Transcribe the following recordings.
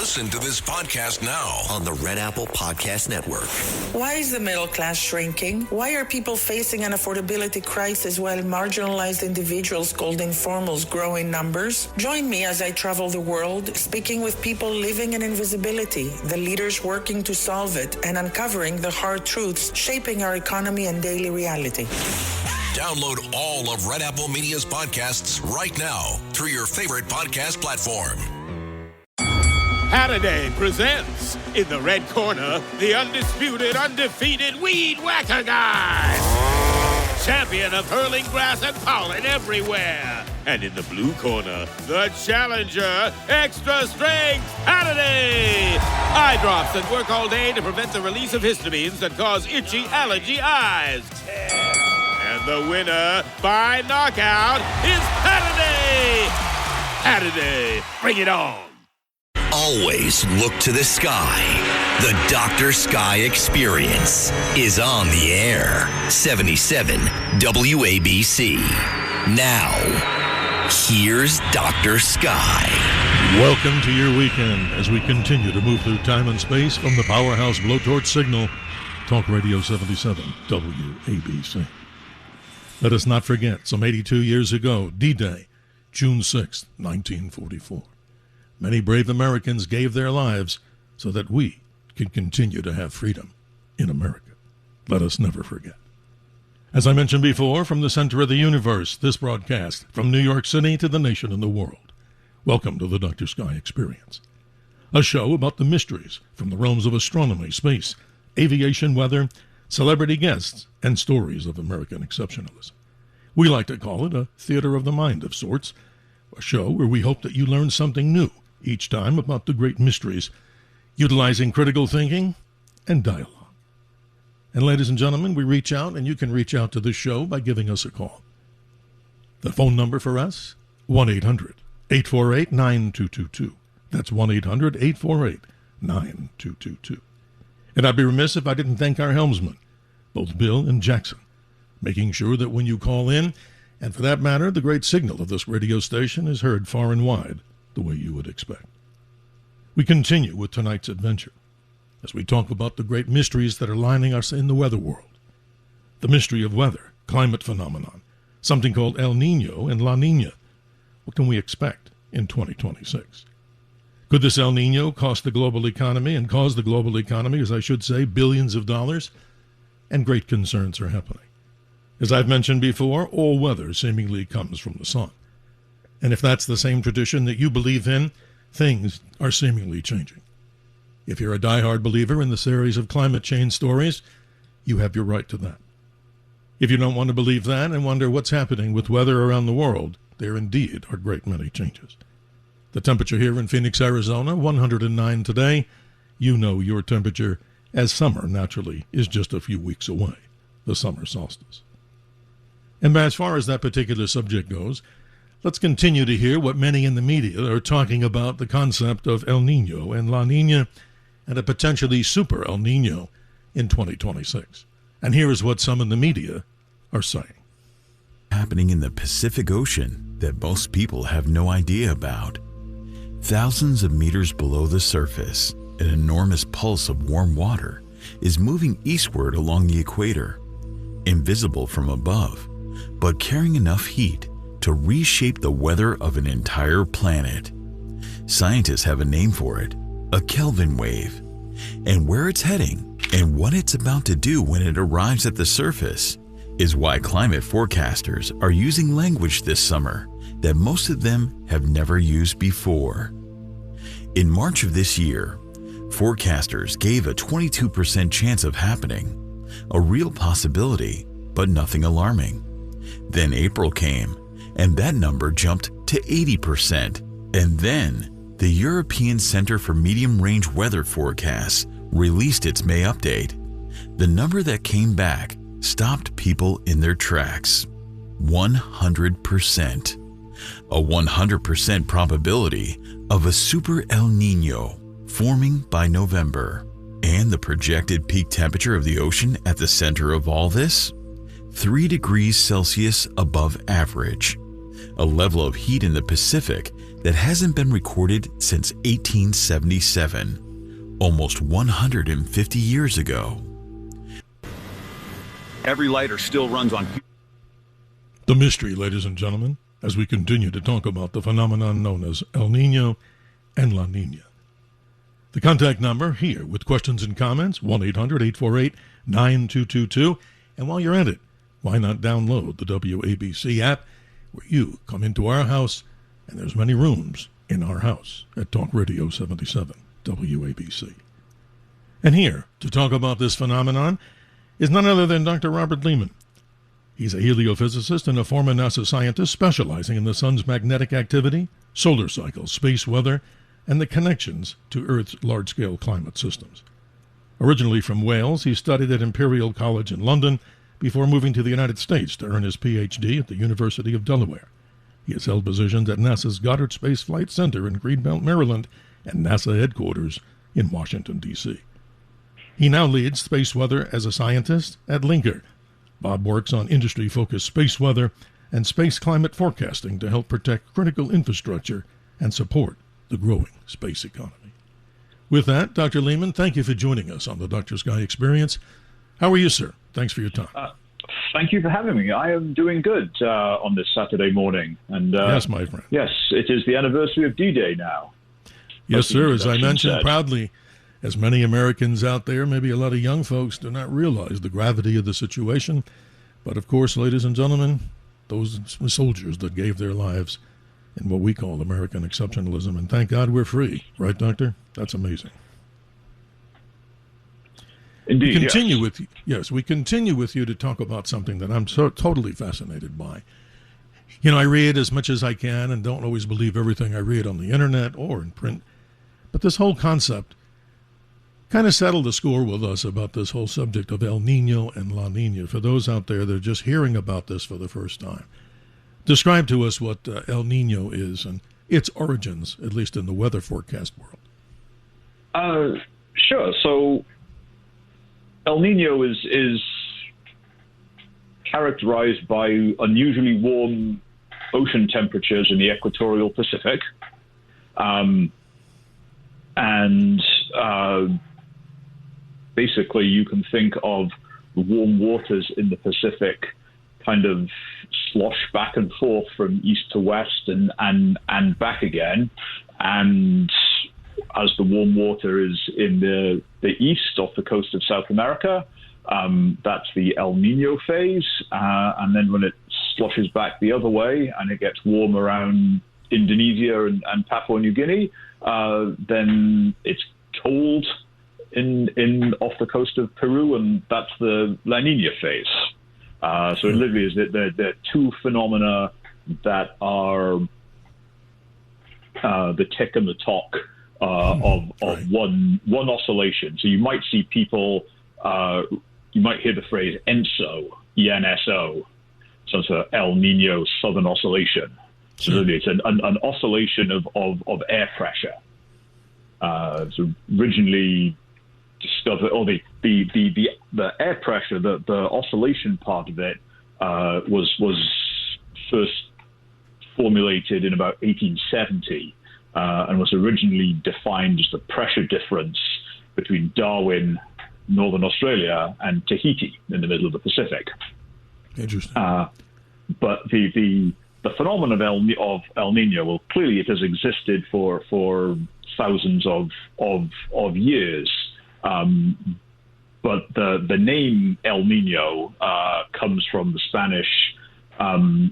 Listen to this podcast now on the Red Apple Podcast Network. Why is the middle class shrinking? Why are people facing an affordability crisis while marginalized individuals called informals grow in numbers? Join me as I travel the world, speaking with people living in invisibility, the leaders working to solve it, and uncovering the hard truths shaping our economy and daily reality. Download all of Red Apple Media's podcasts right now through your favorite podcast platform. Halliday presents, in the red corner, the undisputed, undefeated Weed Whacker Guy. Champion of hurling grass and pollen everywhere. And in the blue corner, the challenger, extra strength Halliday. Eye drops that work all day to prevent the release of histamines that cause itchy allergy eyes. And the winner by knockout is Halliday. Halliday, bring it on. Always look to the sky. The Dr. Sky Experience is on the air. 77 WABC. Now, here's Dr. Sky. Welcome to your weekend as we continue to move through time and space from the powerhouse blowtorch signal, Talk Radio 77 WABC. Let us not forget, some 82 years ago, D-Day, June 6, 1944. Many brave Americans gave their lives so that we can continue to have freedom in America. Let us never forget. As I mentioned before, from the center of the universe, this broadcast from New York City to the nation and the world. Welcome to the Dr. Sky Experience, a show about the mysteries from the realms of astronomy, space, aviation, weather, celebrity guests, and stories of American exceptionalism. We like to call it a theater of the mind of sorts, a show where we hope that you learn something new each time about the great mysteries, utilizing critical thinking and dialogue. And ladies and gentlemen, we reach out, and you can reach out to the show by giving us a call. The phone number for us, 1-800-848-9222. That's 1-800-848-9222. And I'd be remiss if I didn't thank our helmsmen, both Bill and Jackson, making sure that when you call in, and for that matter, the great signal of this radio station is heard far and wide, the way you would expect. We continue with tonight's adventure as we talk about the great mysteries that are lining us in the weather world. The mystery of weather, climate phenomenon, something called El Niño and La Niña. What can we expect in 2026? Could this El Niño cost the global economy and cause the global economy, as I should say, billions of dollars? And great concerns are happening. As I've mentioned before, all weather seemingly comes from the sun. And if that's the same tradition that you believe in, things are seemingly changing. If you're a diehard believer in the series of climate change stories, you have your right to that. If you don't want to believe that and wonder what's happening with weather around the world, there indeed are a great many changes. The temperature here in Phoenix, Arizona, 109 today. You know your temperature, as summer naturally is just a few weeks away, the summer solstice. And as far as that particular subject goes, let's continue to hear what many in the media are talking about the concept of El Niño and La Niña and a potentially super El Niño in 2026. And here is what some in the media are saying. Happening in the Pacific Ocean that most people have no idea about. Thousands of meters below the surface, an enormous pulse of warm water is moving eastward along the equator, invisible from above, but carrying enough heat to reshape the weather of an entire planet. Scientists have a name for it, a Kelvin wave. And where it's heading and what it's about to do when it arrives at the surface is why climate forecasters are using language this summer that most of them have never used before. In March of this year, forecasters gave a 22% chance of happening, a real possibility, but nothing alarming. Then April came, and that number jumped to 80%. And then the European Center for Medium-Range Weather Forecasts released its May update. The number that came back stopped people in their tracks. 100%. A 100% probability of a super El Niño forming by November. And the projected peak temperature of the ocean at the center of all this? 3 degrees Celsius above average. A level of heat in the Pacific that hasn't been recorded since 1877, almost 150 years ago. Every lighter still runs on... The mystery, ladies and gentlemen, as we continue to talk about the phenomenon known as El Niño and La Niña. The contact number here with questions and comments, 1-800-848-9222. And while you're at it, why not download the WABC app, where you come into our house, and there's many rooms in our house at Talk Radio 77 WABC. And here to talk about this phenomenon is none other than Dr. Robert Leeman. He's a heliophysicist and a former NASA scientist specializing in the sun's magnetic activity, solar cycles, space weather, and the connections to Earth's large-scale climate systems. Originally from Wales, he studied at Imperial College in London before moving to the United States to earn his Ph.D. at the University of Delaware. He has held positions at NASA's Goddard Space Flight Center in Greenbelt, Maryland, and NASA headquarters in Washington, D.C. He now leads space weather as a scientist at Linker. Bob works on industry-focused space weather and space climate forecasting to help protect critical infrastructure and support the growing space economy. With that, Dr. Leeman, thank you for joining us on the Dr. Sky Experience. How are you, sir? Thanks for your time. Thank you for having me. I am doing good on this Saturday morning. And yes, my friend. Yes, it is the anniversary of D-Day now. Yes, sir. As I mentioned proudly, as many Americans out there, maybe a lot of young folks, do not realize the gravity of the situation. But of course, ladies and gentlemen, those soldiers that gave their lives in what we call American exceptionalism, and thank God we're free. Right, Doctor? That's amazing. Indeed, we continue with you to talk about something that I'm so totally fascinated by. You know, I read as much as I can and don't always believe everything I read on the internet or in print. But this whole concept kind of settled the score with us about this whole subject of El Niño and La Niña. For those out there that are just hearing about this for the first time, describe to us what El Niño is and its origins, at least in the weather forecast world. Sure. So El Niño is characterized by unusually warm ocean temperatures in the equatorial Pacific. Basically, you can think of the warm waters in the Pacific kind of slosh back and forth from east to west and back again. And as the warm water is in the east off the coast of South America, that's the El Niño phase. And then when it sloshes back the other way and it gets warm around Indonesia and Papua New Guinea, then it's cold in off the coast of Peru, and that's the La Niña phase. So it literally is that there are two phenomena that are the tick and the talk of one oscillation. So you might see people, you might hear the phrase ENSO, E-N-S-O, so it's a El Niño Southern Oscillation. So literally it's an oscillation of air pressure. So originally discovered, or the air pressure, the oscillation part of it was first formulated in about 1870 and was originally defined as the pressure difference between Darwin, Northern Australia, and Tahiti in the middle of the Pacific. Interesting. But the phenomenon of El Niño, well, clearly it has existed for thousands of years. But the name El Niño comes from the Spanish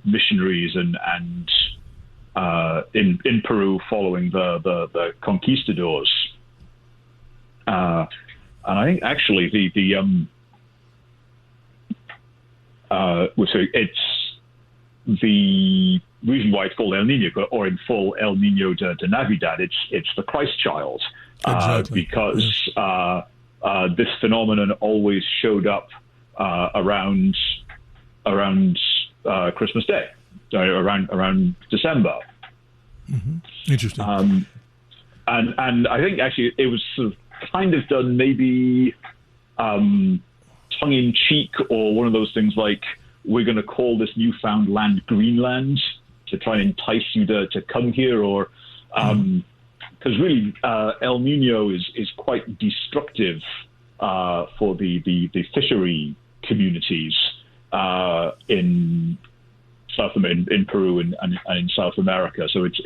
missionaries and in Peru following the conquistadors. And I think actually it's the reason why it's called El Niño, or in full El Niño de Navidad, it's the Christ child. Exactly. Because this phenomenon always showed up around Christmas Day, around December. Mm-hmm. Interesting. And I think actually it was sort of kind of done maybe tongue in cheek, or one of those things like, we're going to call this newfound land Greenland to try and entice you to come here, or Because really, El Nino is quite destructive for the fishery communities in in Peru and in South America. So it's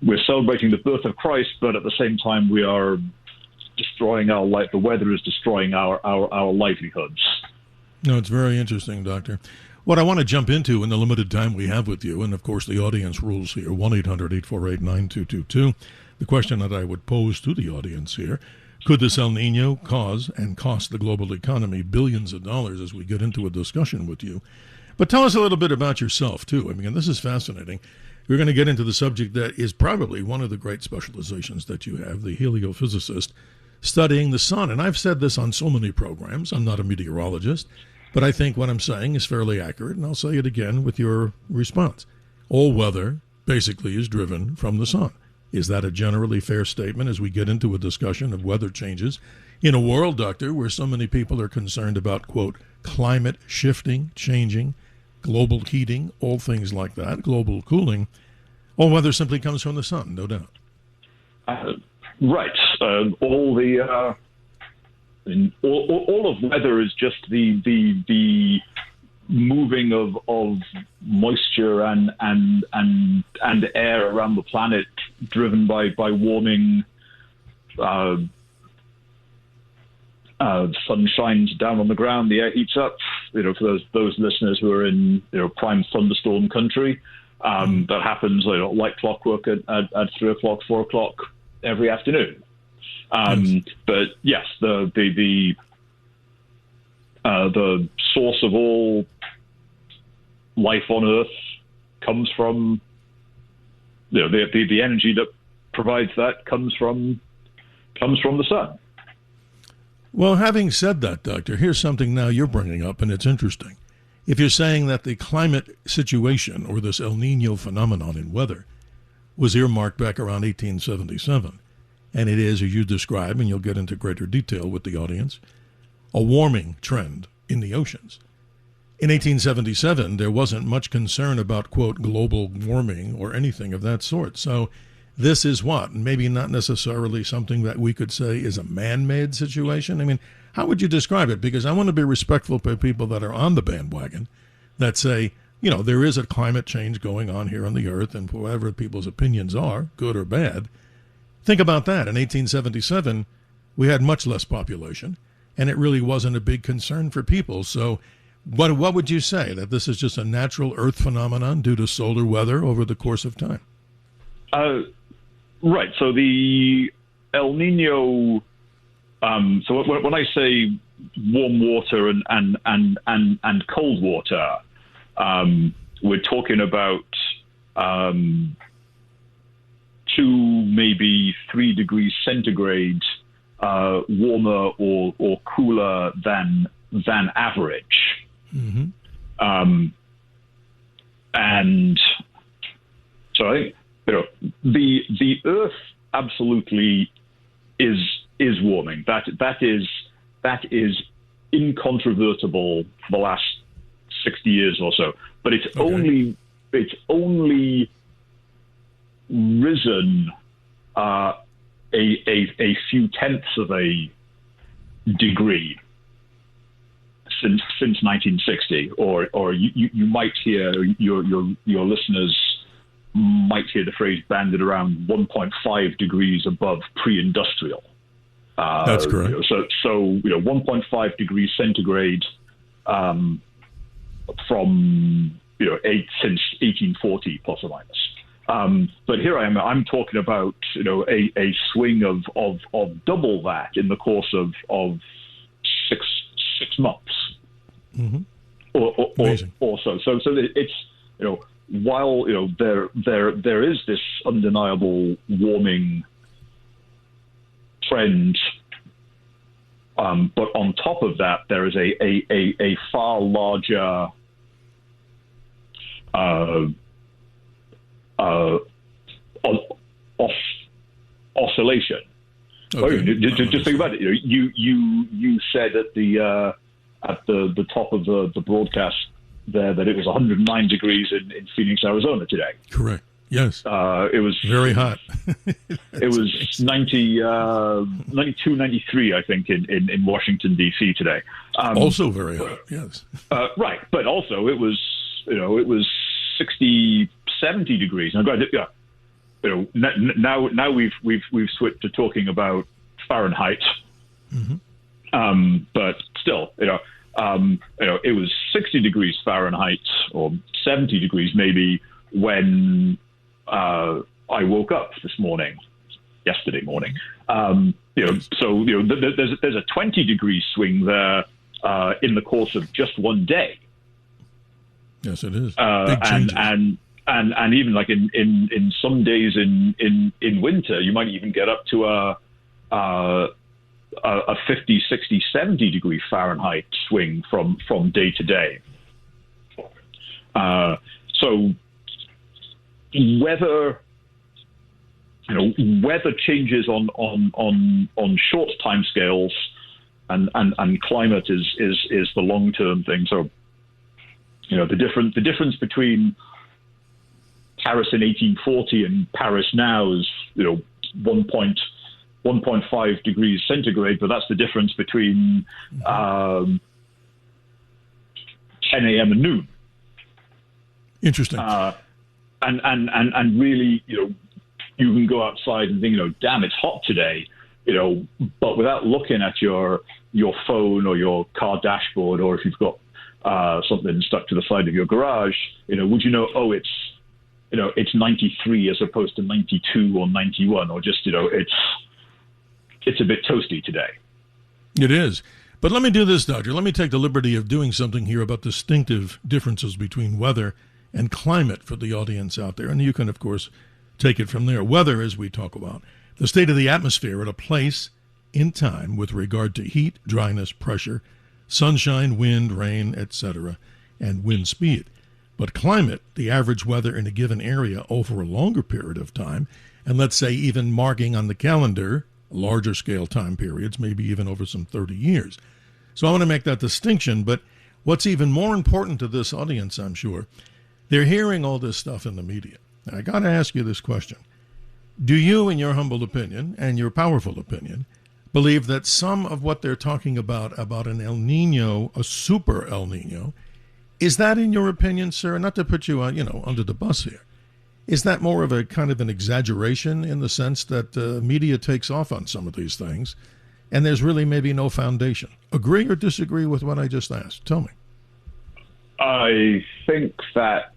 we're celebrating the birth of Christ, but at the same time we are destroying our life. The weather is destroying our livelihoods. No, it's very interesting, Doctor. What I want to jump into in the limited time we have with you, and of course the audience rules here, 1-800-848-9222. The question that I would pose to the audience here, could this El Nino cause and cost the global economy billions of dollars as we get into a discussion with you? But tell us a little bit about yourself, too. I mean, this is fascinating. We're going to get into the subject that is probably one of the great specializations that you have, the heliophysicist, studying the sun. And I've said this on so many programs. I'm not a meteorologist, but I think what I'm saying is fairly accurate, and I'll say it again with your response. All weather basically is driven from the sun. Is that a generally fair statement as we get into a discussion of weather changes in a world, Doctor, where so many people are concerned about, quote, climate shifting, changing, global heating, all things like that, global cooling? All weather simply comes from the sun, no doubt. Right. All of weather is just the moving of moisture and air around the planet, driven by warming. Sun shines down on the ground, the air heats up. For those listeners who are in prime thunderstorm country, that happens like clockwork at 3 o'clock, 4 o'clock every afternoon. But yes, the source of all life on Earth comes from the energy that provides that comes from the sun. Well, having said that, Doctor, here's something now you're bringing up, and it's interesting. If you're saying that the climate situation, or this El Nino phenomenon in weather, was earmarked back around 1877, and it is, as you describe, and you'll get into greater detail with the audience, a warming trend in the oceans. In 1877, there wasn't much concern about, quote, global warming or anything of that sort. So this is what? Maybe not necessarily something that we could say is a man-made situation. I mean, how would you describe it? Because I want to be respectful for people that are on the bandwagon that say, there is a climate change going on here on the Earth, and whatever people's opinions are, good or bad. Think about that. In 1877, we had much less population, and it really wasn't a big concern for people. So what would you say? That this is just a natural Earth phenomenon due to solar weather over the course of time? Right. So the El Nino. So when I say warm water and cold water, we're talking about 2, maybe 3 degrees centigrade warmer or cooler than average. Mm-hmm. And so I think the Earth absolutely is warming. That is incontrovertible for the last 60 years or so. But it's only risen a few tenths of a degree since 1960, or you might hear your listeners might hear the phrase banded around 1.5 degrees above pre-industrial. That's correct. So 1.5 degrees centigrade from since 1840 plus or minus. But here I am. I'm talking about a swing of double that in the course of 6 months, mm-hmm. or so. So it's while there is this undeniable warming trend, but on top of that there is a far larger oscillation. Okay. Just think about it. You said at the top of the broadcast there that it was 109 degrees in Phoenix, Arizona today. Correct. Yes. It was very hot. It was 92, 93, I think, in Washington, D.C. today. Also very hot. Yes. Right, but also it was 60, 70 degrees. Now we've switched to talking about Fahrenheit. Mm-hmm. But still, it was 60 degrees Fahrenheit or 70 degrees maybe when I woke up yesterday morning. So there's a 20 degree swing there in the course of just one day. Yes, it is. Big changes. And even like in some days in winter, you might even get up to a 50, 60, 70 degree Fahrenheit swing from day to day. So weather changes on short time scales and climate is the long term thing. So the difference between Paris in 1840 and Paris now is 1.5 degrees centigrade, but that's the difference between 10 a.m. and noon. Interesting. And really, you can go outside and think, damn, it's hot today, but without looking at your phone or your car dashboard, or if you've got something stuck to the side of your garage, would you know, it's 93 as opposed to 92 or 91, or just, it's a bit toasty today. It is. But let me do this, Doctor. Let me take the liberty of doing something here about distinctive differences between weather and climate for the audience out there. And you can, of course, take it from there. Weather, as we talk about, the state of the atmosphere at a place in time with regard to heat, dryness, pressure, sunshine, wind, rain, etc., and wind speed. But climate, the average weather in a given area over a longer period of time, and let's say even marking on the calendar larger scale time periods, maybe even over some 30 years. So I want to make that distinction, but what's even more important to this audience, I'm sure, they're hearing all this stuff in the media. Now, I got to ask you this question. Do you, in your humble opinion and your powerful opinion, believe that some of what they're talking about an El Nino, a super El Nino, is that, in your opinion, sir, not to put you under the bus here, is that more of a kind of an exaggeration in the sense that media takes off on some of these things and there's really maybe no foundation? Agree or disagree with what I just asked? Tell me. I think that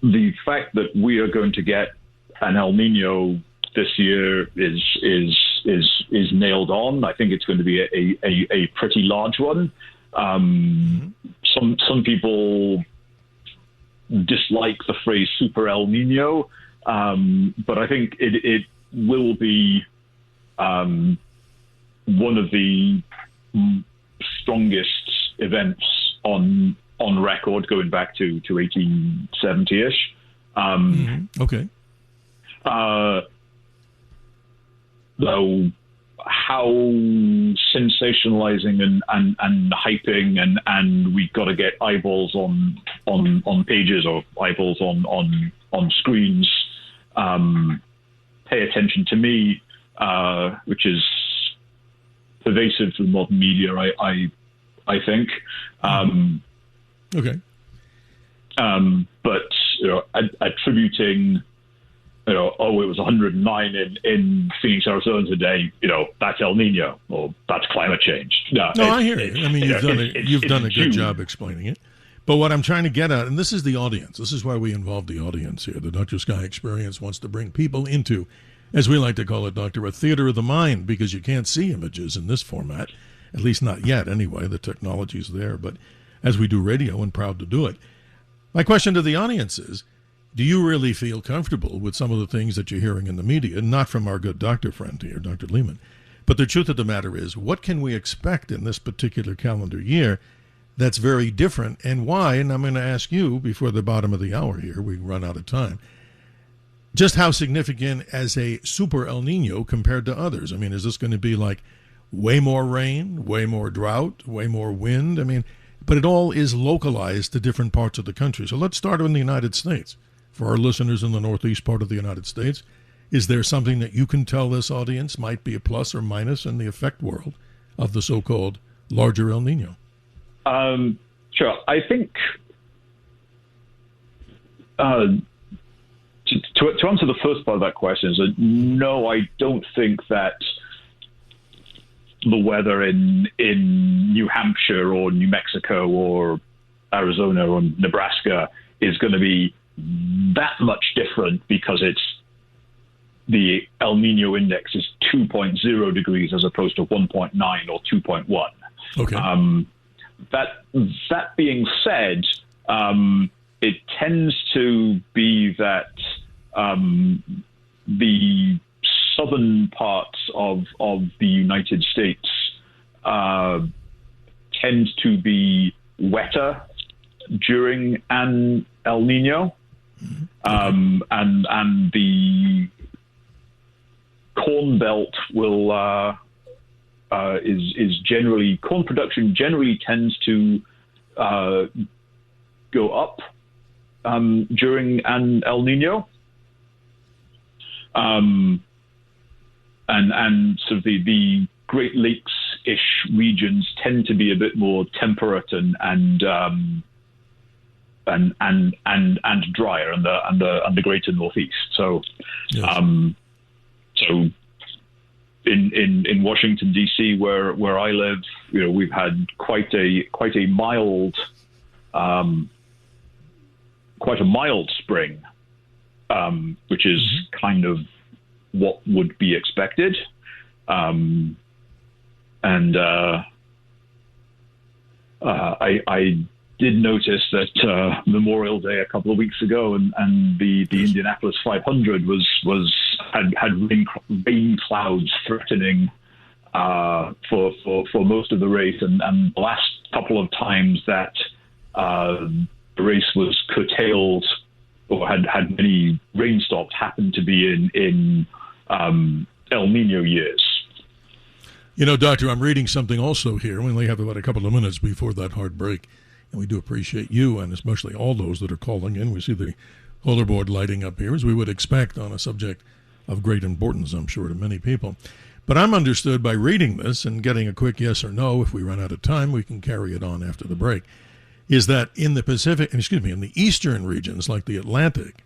the fact that we are going to get an El Nino this year is nailed on. I think it's going to be a pretty large one. Some people dislike the phrase super El Nino, but I think it will be one of the strongest events on record going back to 1870-ish. Okay. Though how sensationalizing and hyping and we got to get eyeballs on pages or eyeballs on screens. Pay attention to me, which is pervasive through modern media. I think. Okay. But attributing. It was 109 in Phoenix, Arizona today. That's El Nino or that's climate change. No, I hear you. I mean, you've done a good job explaining it. But what I'm trying to get at, and this is the audience. This is why we involve the audience here. The Dr. Sky Experience wants to bring people into, as we like to call it, Doctor, a theater of the mind, because you can't see images in this format, at least not yet anyway. The technology's there, but as we do radio and proud to do it. My question to the audience is, do you really feel comfortable with some of the things that you're hearing in the media, not from our good doctor friend here, Dr. Leeman, but the truth of the matter is, what can we expect in this particular calendar year that's very different, and why? And I'm going to ask you before the bottom of the hour here, we run out of time, just how significant as a super El Nino compared to others? I mean, is this going to be like way more rain, way more drought, way more wind. I mean, but it all is localized to different parts of the country. So let's start in the United States. For our listeners in the northeast part of the United States, is there something that you can tell this audience might be a plus or minus in the effect world of the so-called larger El Nino? Sure. I think to answer the first part of that question is that no, I don't think that the weather in New Hampshire or New Mexico or Arizona or Nebraska is going to be that much different because the El Nino index is 2.0 degrees as opposed to 1.9 or 2.1. Okay. That being said, it tends to be that the southern parts of the United States tend to be wetter during an El Nino, and the corn belt will is generally, corn production generally tends to go up during an El Nino. And sort of the Great Lakes-ish regions tend to be a bit more temperate and drier, and the greater Northeast. So, yes. So in Washington D.C., where I live, we've had quite a mild spring, which is kind of what would be expected. I did notice that Memorial Day a couple of weeks ago, and the Indianapolis 500 had rain clouds threatening for most of the race, and the last couple of times that the race was curtailed or had many rain stops happened to be in El Nino years. Doctor, I'm reading something also here. We only have about a couple of minutes before that hard break, and we do appreciate you and especially all those that are calling in. We see the caller board lighting up here, as we would expect on a subject of great importance, I'm sure, to many people. But I'm understood by reading this and getting a quick yes or no. If we run out of time, we can carry it on after the break. Is that in the eastern regions like the Atlantic,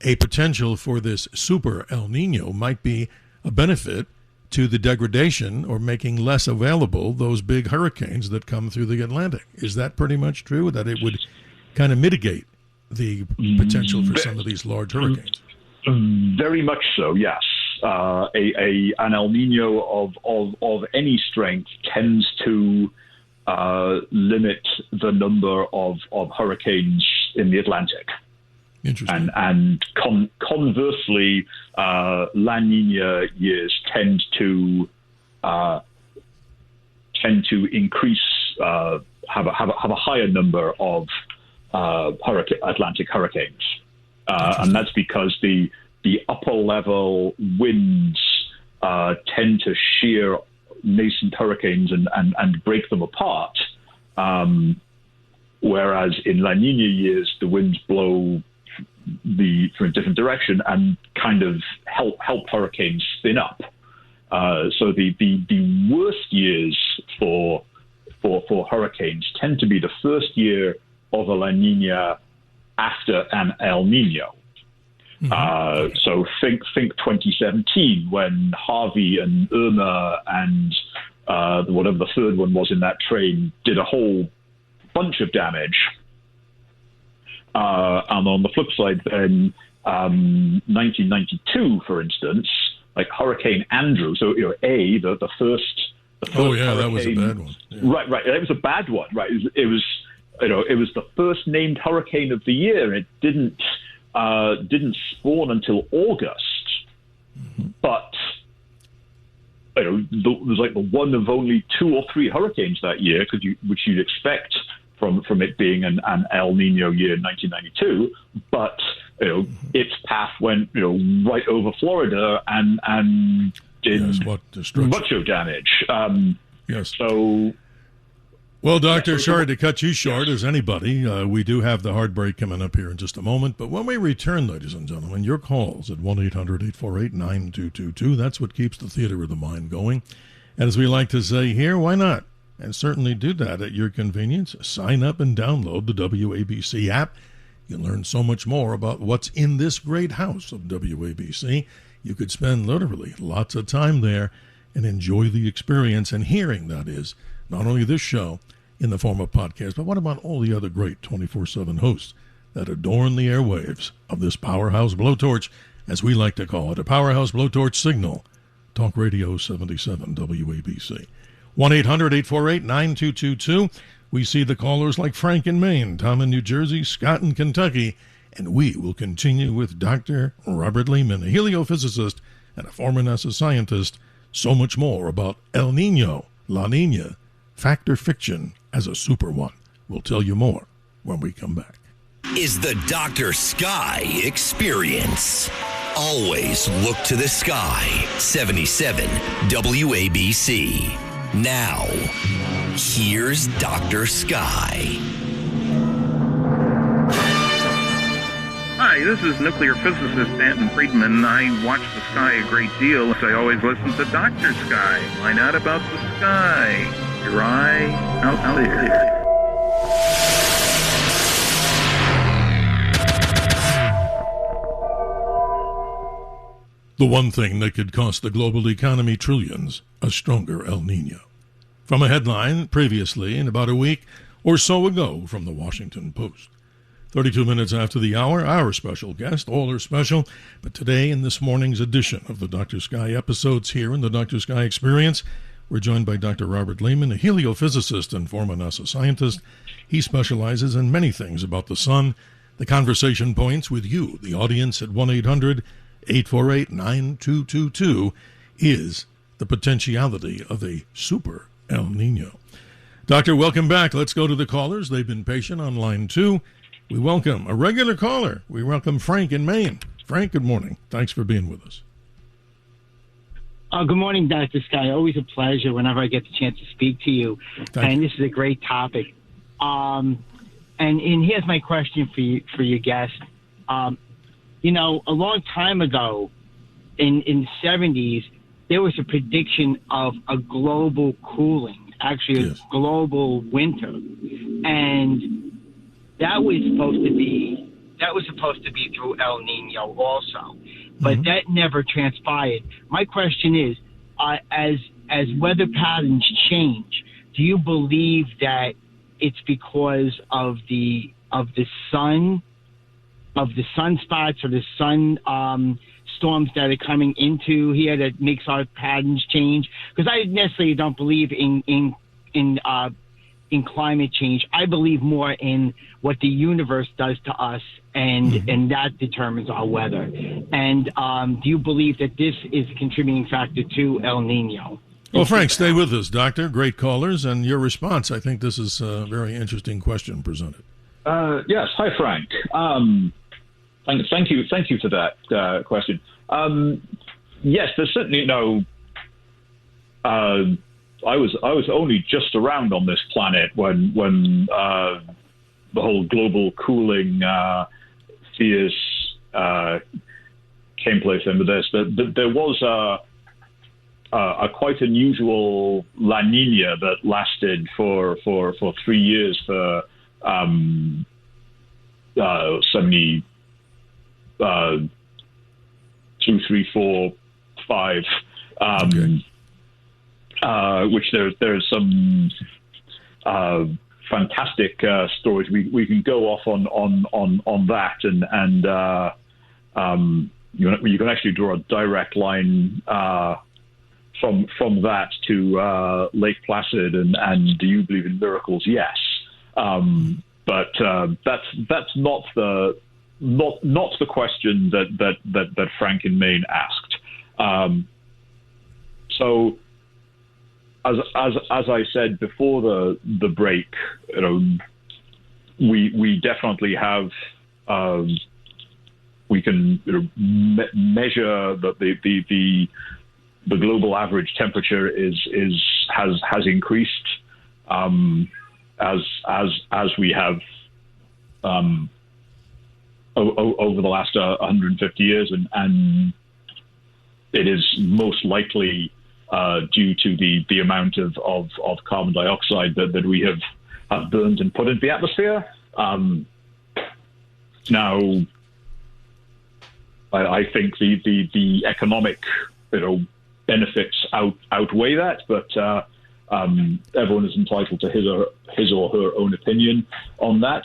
a potential for this super El Nino might be a benefit to the degradation or making less available those big hurricanes that come through the Atlantic? Is that pretty much true, that it would kind of mitigate the potential for some of these large hurricanes? Very much so, yes. An El Nino of any strength tends to limit the number of hurricanes in the Atlantic. Interesting. And conversely, La Nina years tend to increase, have a higher number of Atlantic hurricanes, and that's because the upper level winds tend to shear nascent hurricanes and break them apart, whereas in La Nina years the winds blow from a different direction and kind of help hurricanes spin up. So the worst years for hurricanes tend to be the first year of a La Nina after an El Nino. So think 2017, when Harvey and Irma and whatever the third one was in that train did a whole bunch of damage. And on the flip side, then 1992, for instance, like Hurricane Andrew. So the first oh yeah, hurricane, that was a bad one. Yeah. Right. That was a bad one. Right. It was the first named hurricane of the year. It didn't spawn until August, but there was like the one of only 2 or 3 hurricanes that year, which you'd expect from it being an El Nino year in 1992, but its path went right over Florida and did what destruction. much of damage. Yes. So, well, Doctor, sorry to cut you short as anybody. We do have the hard break coming up here in just a moment. But when we return, ladies and gentlemen, your calls at 1-800-848-9222. That's what keeps the theater of the mind going. And as we like to say here, why not? And certainly do that at your convenience. Sign up and download the WABC app. You'll learn so much more about what's in this great house of WABC. You could spend literally lots of time there and enjoy the experience and hearing, that is, not only this show in the form of podcast, but what about all the other great 24/7 hosts that adorn the airwaves of this powerhouse blowtorch, as we like to call it, a powerhouse blowtorch signal. Talk Radio 77 WABC. 1-800-848-9222. We see the callers like Frank in Maine, Tom in New Jersey, Scott in Kentucky, and we will continue with Dr. Robert Leeman, a heliophysicist and a former NASA scientist. So much more about El Niño, La Niña, fact or fiction as a super one. We'll tell you more when we come back. Is the Dr. Sky Experience. Always look to the sky. 77 WABC. Now, here's Dr. Sky. Hi, this is nuclear physicist Stanton Friedman. I watch the sky a great deal, so I always listen to Dr. Sky. Find out about the sky. Your eye out there. The one thing that could cost the global economy trillions, a stronger El Niño. From a headline previously in about a week or so ago from the Washington Post. 32 minutes after the hour, our special guest, all are special, but today in this morning's edition of the Dr. Sky episodes here in the Dr. Sky Experience, we're joined by Dr. Robert Leeman, a heliophysicist and former NASA scientist. He specializes in many things about the sun. The conversation points with you, the audience, at 1-800-848-9222 is the potentiality of a super El Niño. Doctor, welcome back. Let's go to the callers. They've been patient on line 2. We welcome a regular caller. We welcome Frank in Maine. Frank, good morning. Thanks for being with us. Good morning, Dr. Sky. Always a pleasure whenever I get the chance to speak to you. Thank you. This is a great topic. And here's my question for your guest. A long time ago, in the 70s, there was a prediction of a global cooling, actually a global winter, and that was supposed to be through El Niño also, but that never transpired. My question is, as weather patterns change, do you believe that it's because of the sunspots or the sun storms that are coming into here that makes our patterns change? Because I necessarily don't believe in climate change. I believe more in what the universe does to us, and that determines our weather. And do you believe that this is a contributing factor to El Niño? Well, Frank, stay with us, Doctor. Great callers, and your response. I think this is a very interesting question presented. Yes. Hi, Frank. Thank you for that question. Yes, there's certainly no. I was only just around on this planet when the whole global cooling fears came place into this. There was a quite unusual La Niña that lasted for 3 years for 70. 2, 3, 4, 5, which there's some fantastic stories. We can go off on that, and you can actually draw a direct line from that to Lake Placid, and do you believe in miracles? Yes, but that's not the question that Frank in Maine asked. So, as I said before the break, we definitely have we can measure the the global average temperature has increased as we have over the last 150 years, and it is most likely due to the amount of carbon dioxide that we have burned and put into the atmosphere. Now, I think the economic benefits outweigh that, but everyone is entitled to his or her own opinion on that.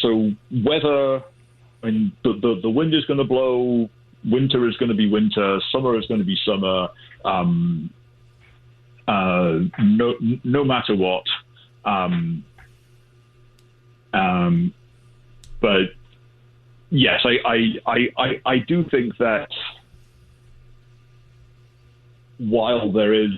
So weather, I mean, the wind is going to blow, winter is going to be winter, summer is going to be summer, no matter what. But yes, I do think that while there is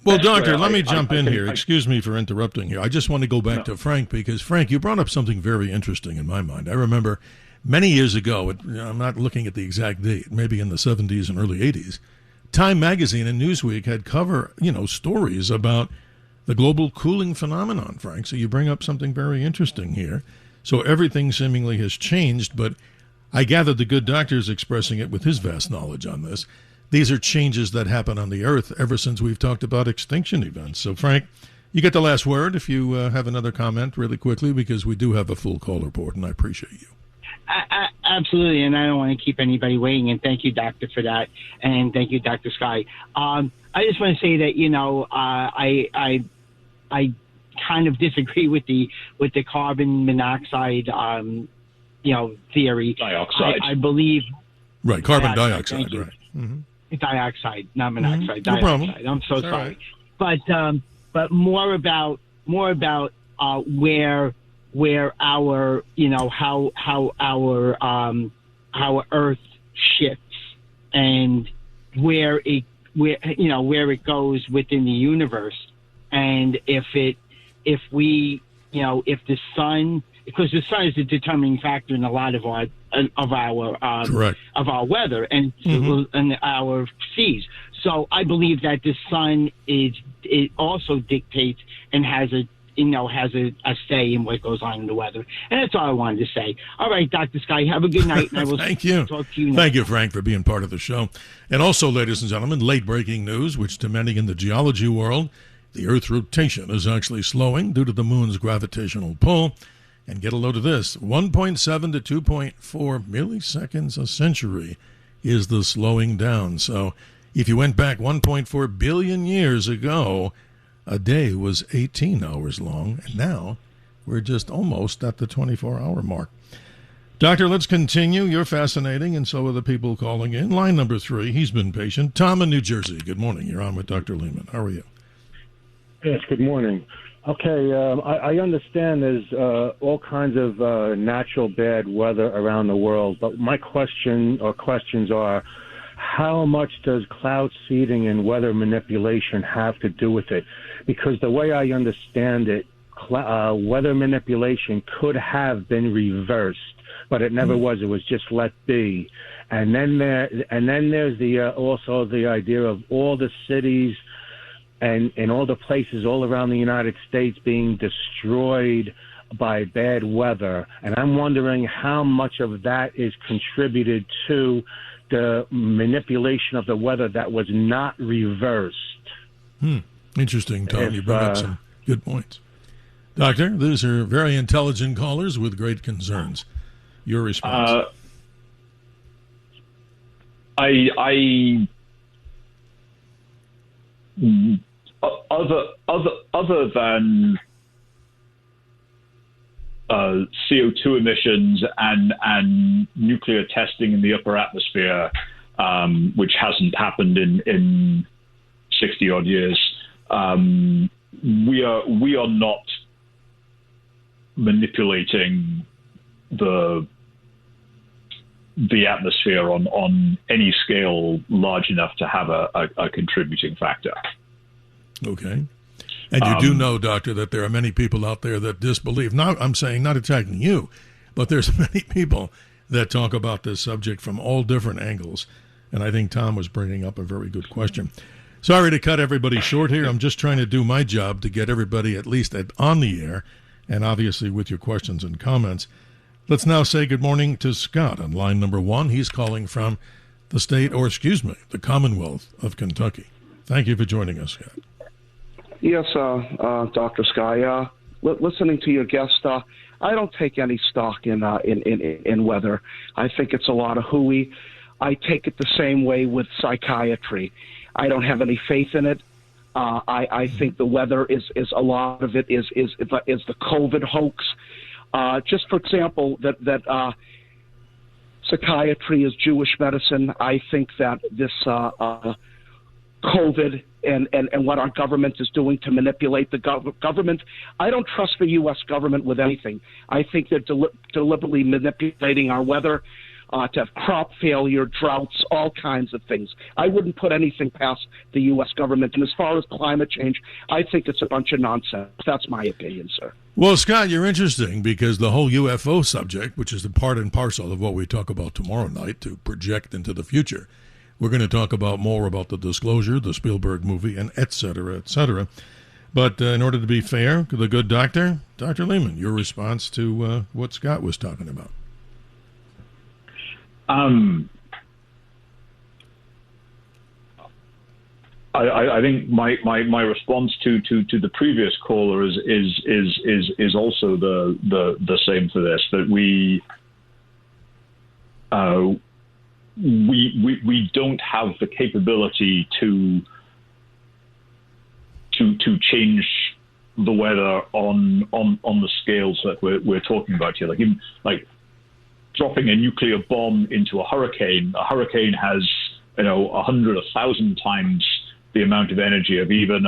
well, Doctor, let me jump in here. Excuse me for interrupting you. I just want to go back to Frank, because, Frank, you brought up something very interesting in my mind. I remember many years ago, I'm not looking at the exact date, maybe in the 70s and early 80s, Time magazine and Newsweek had cover, stories about the global cooling phenomenon, Frank. So you bring up something very interesting here. So everything seemingly has changed, but I gather the good doctor is expressing it with his vast knowledge on this. These are changes that happen on the Earth ever since we've talked about extinction events. So, Frank, you get the last word if you have another comment really quickly, because we do have a full call report, and I appreciate you. Absolutely, and I don't want to keep anybody waiting, and thank you, Doctor, for that, and thank you, Dr. Sky. I just want to say that, I kind of disagree with the carbon monoxide, theory. Dioxide. I believe. Right, carbon dioxide, right. Mm-hmm. Dioxide, not monoxide. Mm-hmm. No problem. I'm so sorry. Right. But more about where our how our Earth shifts and where it goes within the universe, and if the sun, because the sun is a determining factor in a lot of our weather and and our seas. So I believe that the sun it also dictates and has a say in what goes on in the weather. And that's all I wanted to say. All right, Dr. Sky, have a good night, and I will Thank you. Talk to you next. Thank you, Frank, for being part of the show. And also, ladies and gentlemen, late breaking news, which to many in the geology world, the Earth's rotation is actually slowing due to the moon's gravitational pull. And get a load of this, 1.7 to 2.4 milliseconds a century is the slowing down. So if you went back 1.4 billion years ago, a day was 18 hours long, and now we're just almost at the 24-hour mark. Doctor, let's continue. You're fascinating, and so are the people calling in. Line number 3, he's been patient. Tom in New Jersey, good morning. You're on with Dr. Leeman. How are you? Yes, good morning. Okay, I understand there's all kinds of natural bad weather around the world, but my question or questions are, how much does cloud seeding and weather manipulation have to do with it? Because the way I understand it, weather manipulation could have been reversed, but it never was. It was just let be. And then there's also the idea of all the cities and all the places all around the United States being destroyed by bad weather. And I'm wondering how much of that is contributed to the manipulation of the weather that was not reversed. Interesting, Tom. You bring up some good points. Doctor, these are very intelligent callers with great concerns. Your response? Other than CO2 emissions and nuclear testing in the upper atmosphere, which hasn't happened in 60 odd years, we are not manipulating the atmosphere on any scale large enough to have a contributing factor. Okay. And you do know, Doctor, that there are many people out there that disbelieve. Now, I'm saying not attacking you, but there's many people that talk about this subject from all different angles. And I think Tom was bringing up a very good question. Sorry to cut everybody short here. I'm just trying to do my job to get everybody at least on the air, and obviously with your questions and comments. Let's now say good morning to Scott on line number 1. He's calling from the Commonwealth of Kentucky. Thank you for joining us, Scott. Yes, Dr. Sky. Listening to your guest, I don't take any stock in weather. I think it's a lot of hooey. I take it the same way with psychiatry. I don't have any faith in it. I think the weather is a lot of it is the COVID hoax. Just for example, that psychiatry is Jewish medicine. I think that this COVID and what our government is doing to manipulate the government. I don't trust the U.S. government with anything. I think they're deliberately manipulating our weather to have crop failure, droughts, all kinds of things. I wouldn't put anything past the U.S. government. And as far as climate change, I think it's a bunch of nonsense. That's my opinion, sir. Well, Scott, you're interesting because the whole UFO subject, which is the part and parcel of what we talk about tomorrow night to project into the future, we're going to talk about more about the disclosure, the Spielberg movie, and et cetera, et cetera. But in order to be fair, the good doctor, Dr. Leeman, your response to what Scott was talking about. I think my response to the previous caller is also the same for this, that we don't have the capability to change the weather on the scales that we're talking about here. Like dropping a nuclear bomb into a hurricane. A hurricane has 100, 1,000 times the amount of energy of even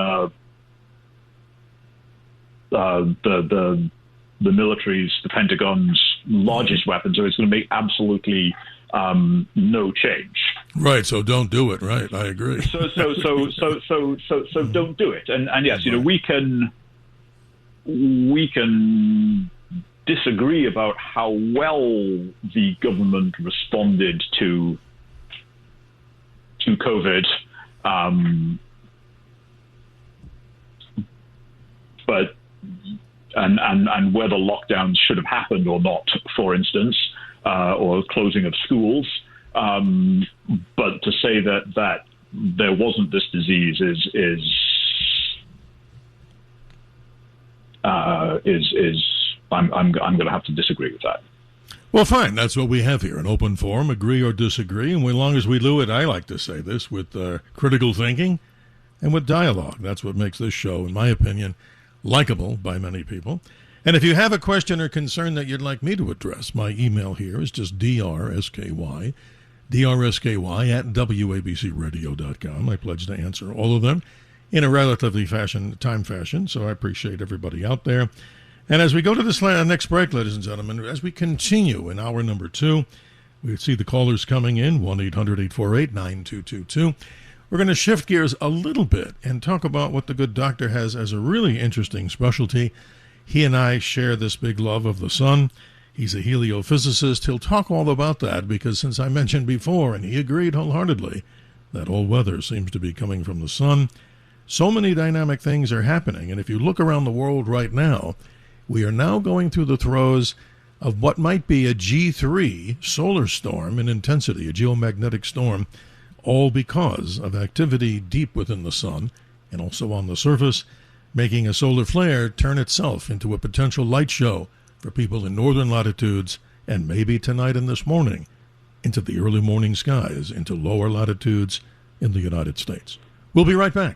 the military's, the Pentagon's largest weapon. So it's going to make absolutely no change. Right. So don't do it. Right. I agree. So don't do it. And yes, we can disagree about how well the government responded to COVID. But whether lockdowns should have happened or not, for instance, or closing of schools. But to say that there wasn't this disease is I'm going to have to disagree with that. Well, fine. That's what we have here, an open forum, agree or disagree. And as long as we do it, I like to say this, with critical thinking and with dialogue. That's what makes this show, in my opinion, likable by many people. And if you have a question or concern that you'd like me to address, my email here is just drsky at wabcradio.com. I pledge to answer all of them in a relatively time fashion, so I appreciate everybody out there. And as we go to this next break, ladies and gentlemen, as we continue in hour number 2, we see the callers coming in, 1-800-848-9222. We're going to shift gears a little bit and talk about what the good doctor has as a really interesting specialty. He and I share this big love of the sun. He's a heliophysicist. He'll talk all about that because, since I mentioned before, and he agreed wholeheartedly, that all weather seems to be coming from the sun. So many dynamic things are happening, and if you look around the world right now, we are now going through the throes of what might be a G3 solar storm in intensity, a geomagnetic storm, all because of activity deep within the sun and also on the surface, making a solar flare turn itself into a potential light show for people in northern latitudes, and maybe tonight and this morning into the early morning skies, into lower latitudes in the United States. We'll be right back.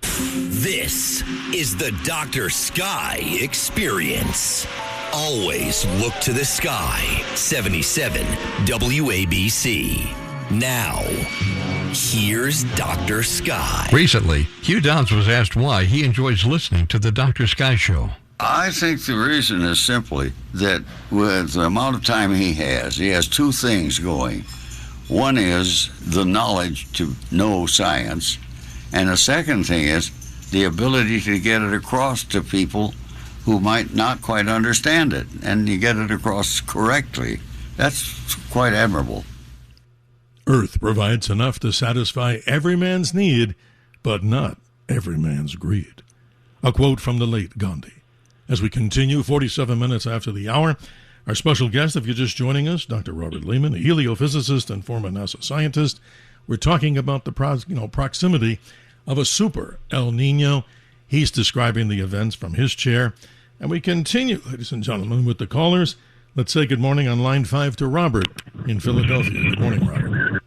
This is the Dr. Sky Experience. Always look to the sky. 77 WABC. Now, here's Dr. Sky. Recently, Hugh Downs was asked why he enjoys listening to the Dr. Sky Show. I think the reason is simply that with the amount of time he has two things going. One is the knowledge to know science, and the second thing is the ability to get it across to people who might not quite understand it, and you get it across correctly. That's quite admirable. Earth provides enough to satisfy every man's need, but not every man's greed. A quote from the late Gandhi. As we continue, 47 minutes after the hour, our special guest, if you're just joining us, Dr. Robert Leeman, a heliophysicist and former NASA scientist. We're talking about the proximity of a super El Niño. He's describing the events from his chair. And we continue, ladies and gentlemen, with the callers. Let's say good morning on line 5 to Robert in Philadelphia. Good morning, Robert.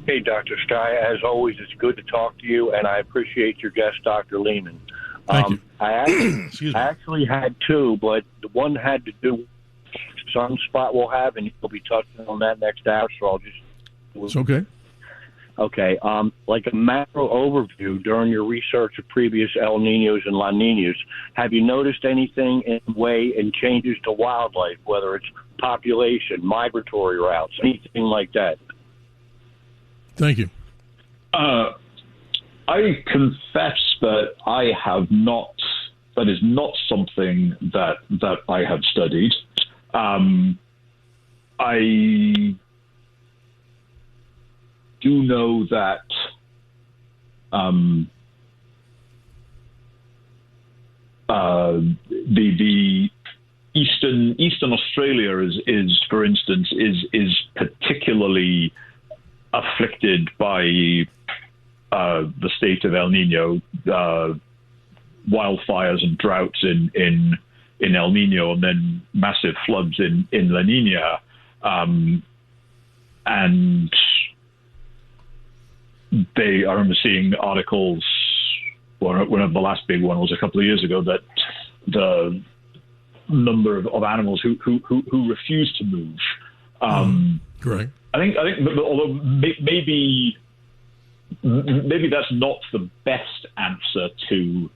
Hey, Dr. Sky. As always, it's good to talk to you, and I appreciate your guest, Dr. Leeman. Thank you. I actually had two, but the one had to do with some spot we'll have, and you'll be touching on that next hour, so I'll just... It's okay. Okay, like a macro overview during your research of previous El Niños and La Niñas, have you noticed anything in way and changes to wildlife, whether it's population, migratory routes, anything like that? Thank you. I confess that I have not. That is not something that I have studied. I do know that the Eastern Australia is for instance is particularly afflicted by the state of El Niño, wildfires and droughts in El Niño, and then massive floods in La Niña, and I remember seeing articles. One of the last big one was a couple of years ago, that the number of animals who refuse to move. Correct. I think, although maybe that's not the best answer to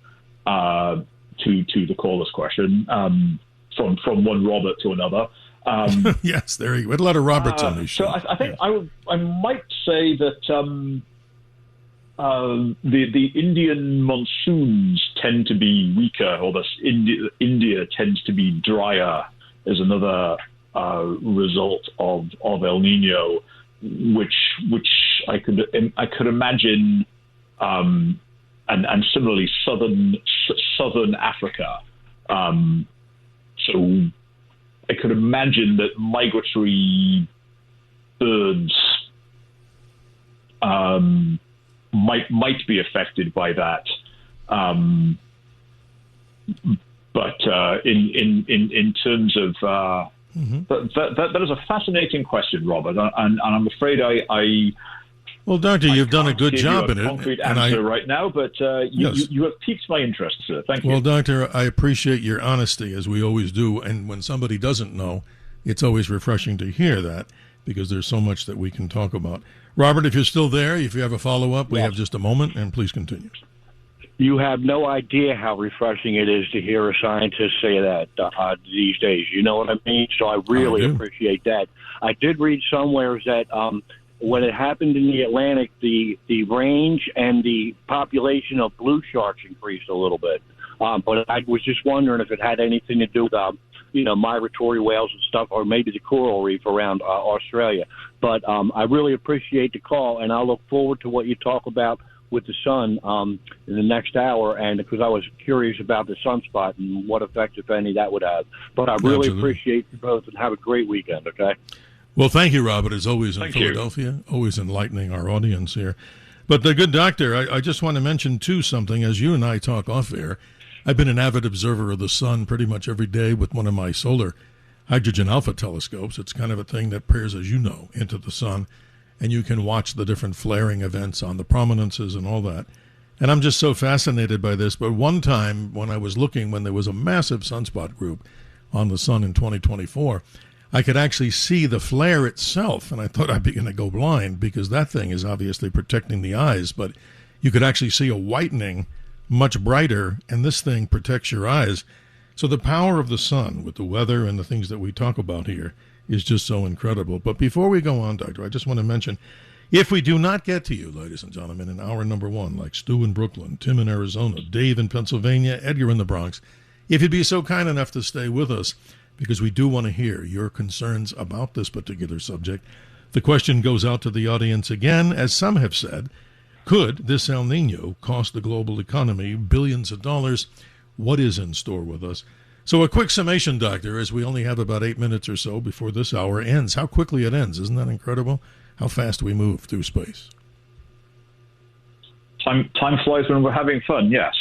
the caller's question. From one Robert to another. Yes, there you go. We had a lot of Roberts on these shows. So I think I might say that the Indian monsoons tend to be weaker, or India tends to be drier. Is another result of El Niño, which I could imagine, and similarly southern Africa. So I could imagine that migratory birds might be affected by that. But in terms of that is a fascinating question, Robert, and I'm afraid well, Doctor, you've done a good job in it. Concrete answer right now, but you have piqued my interest, sir. Thank you. Well, Doctor, I appreciate your honesty, as we always do, and when somebody doesn't know, it's always refreshing to hear that, because there's so much that we can talk about. Robert, if you're still there, if you have a follow-up, we have just a moment, and please continue. You have no idea how refreshing it is to hear a scientist say that these days. You know what I mean? So I really appreciate that. I did read somewhere that when it happened in the Atlantic, the range and the population of blue sharks increased a little bit. But I was just wondering if it had anything to do with, migratory whales and stuff, or maybe the coral reef around Australia. But I really appreciate the call, and I look forward to what you talk about with the sun in the next hour, and because I was curious about the sunspot and what effect, if any, that would have. But I really appreciate you both, and have a great weekend, okay? Well, thank you, Robert, as always in Philadelphia, always enlightening our audience here. But the good doctor, I just want to mention, too, something. As you and I talk off air, I've been an avid observer of the sun pretty much every day with one of my solar hydrogen alpha telescopes. It's kind of a thing that peers, as you know, into the sun, and you can watch the different flaring events on the prominences and all that. And I'm just so fascinated by this. But one time when I was looking, when there was a massive sunspot group on the sun in 2024, I could actually see the flare itself, and I thought I'd be going to go blind, because that thing is obviously protecting the eyes, but you could actually see a whitening much brighter, and this thing protects your eyes. So the power of the sun with the weather and the things that we talk about here is just so incredible. But before we go on, Doctor, I just want to mention, If we do not get to you, ladies and gentlemen, in hour number one, like Stu in Brooklyn, Tim in Arizona, Dave in Pennsylvania, Edgar in the Bronx, if you'd be so kind enough to stay with us, because we do want to hear your concerns about this particular subject. The question goes out to the audience again, as some have said, could this El Nino cost the global economy billions of dollars? What is in store with us? So a quick summation, Doctor, as we only have about 8 minutes or so before this hour ends. How quickly it ends. Isn't that incredible? How fast we move through space. Time flies when we're having fun, yes.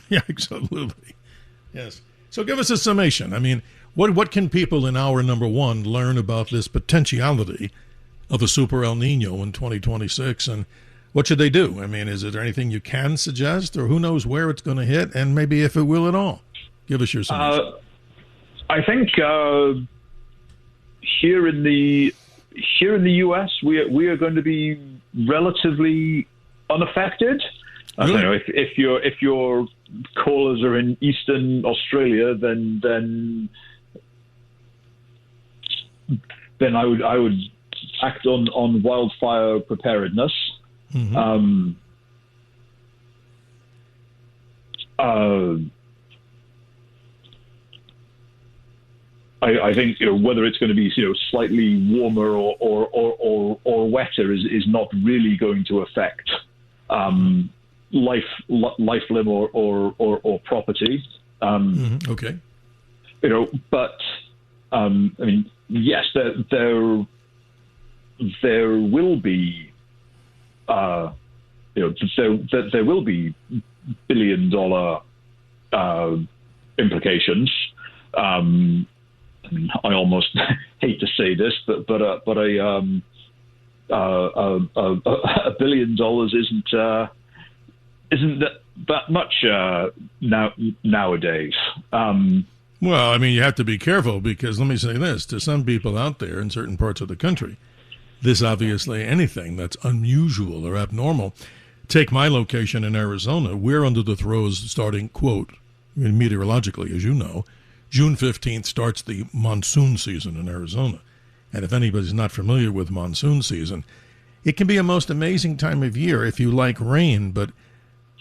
Yeah, absolutely. Yes. So give us a summation. I mean, what can people in hour number one learn about this potentiality of a super El Nino in 2026, and what should they do? I mean, is there anything you can suggest, or who knows where it's going to hit, and maybe if it will at all? Give us your summation. I think here in the U.S., we are going to be relatively unaffected. Really? I don't know if your callers are in Eastern Australia, then I would act on wildfire preparedness. Mm-hmm. I think whether it's going to be slightly warmer or wetter is not really going to affect life limb or property. Okay. But I mean, yes, there will be there will be billion-dollar implications. I mean, I almost hate to say this, but $1 billion isn't that much nowadays. Well, I mean, you have to be careful, because let me say this, to some people out there in certain parts of the country, this obviously anything that's unusual or abnormal. Take my location in Arizona. We're under the throes starting, quote, meteorologically, as you know, June 15th starts the monsoon season in Arizona. And if anybody's not familiar with monsoon season, it can be a most amazing time of year if you like rain, but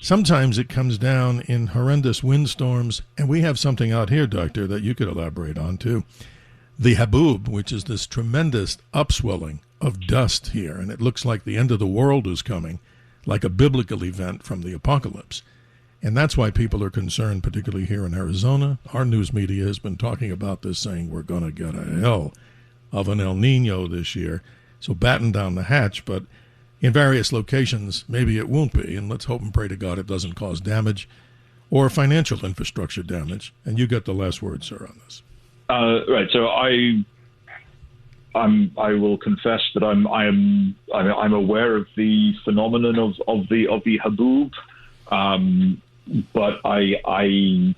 sometimes it comes down in horrendous windstorms, and we have something out here, Doctor, that you could elaborate on too. The haboob, which is this tremendous upswelling of dust here, and it looks like the end of the world is coming, like a biblical event from the apocalypse. And that's why people are concerned, particularly here in Arizona. Our news media has been talking about this, saying we're going to get a hell of an El Nino this year. So batten down the hatch, but in various locations, maybe it won't be, and let's hope and pray to God it doesn't cause damage or financial infrastructure damage. And you get the last word, sir, on this. Right. So I will confess that I'm aware of the phenomenon of the haboob, but I am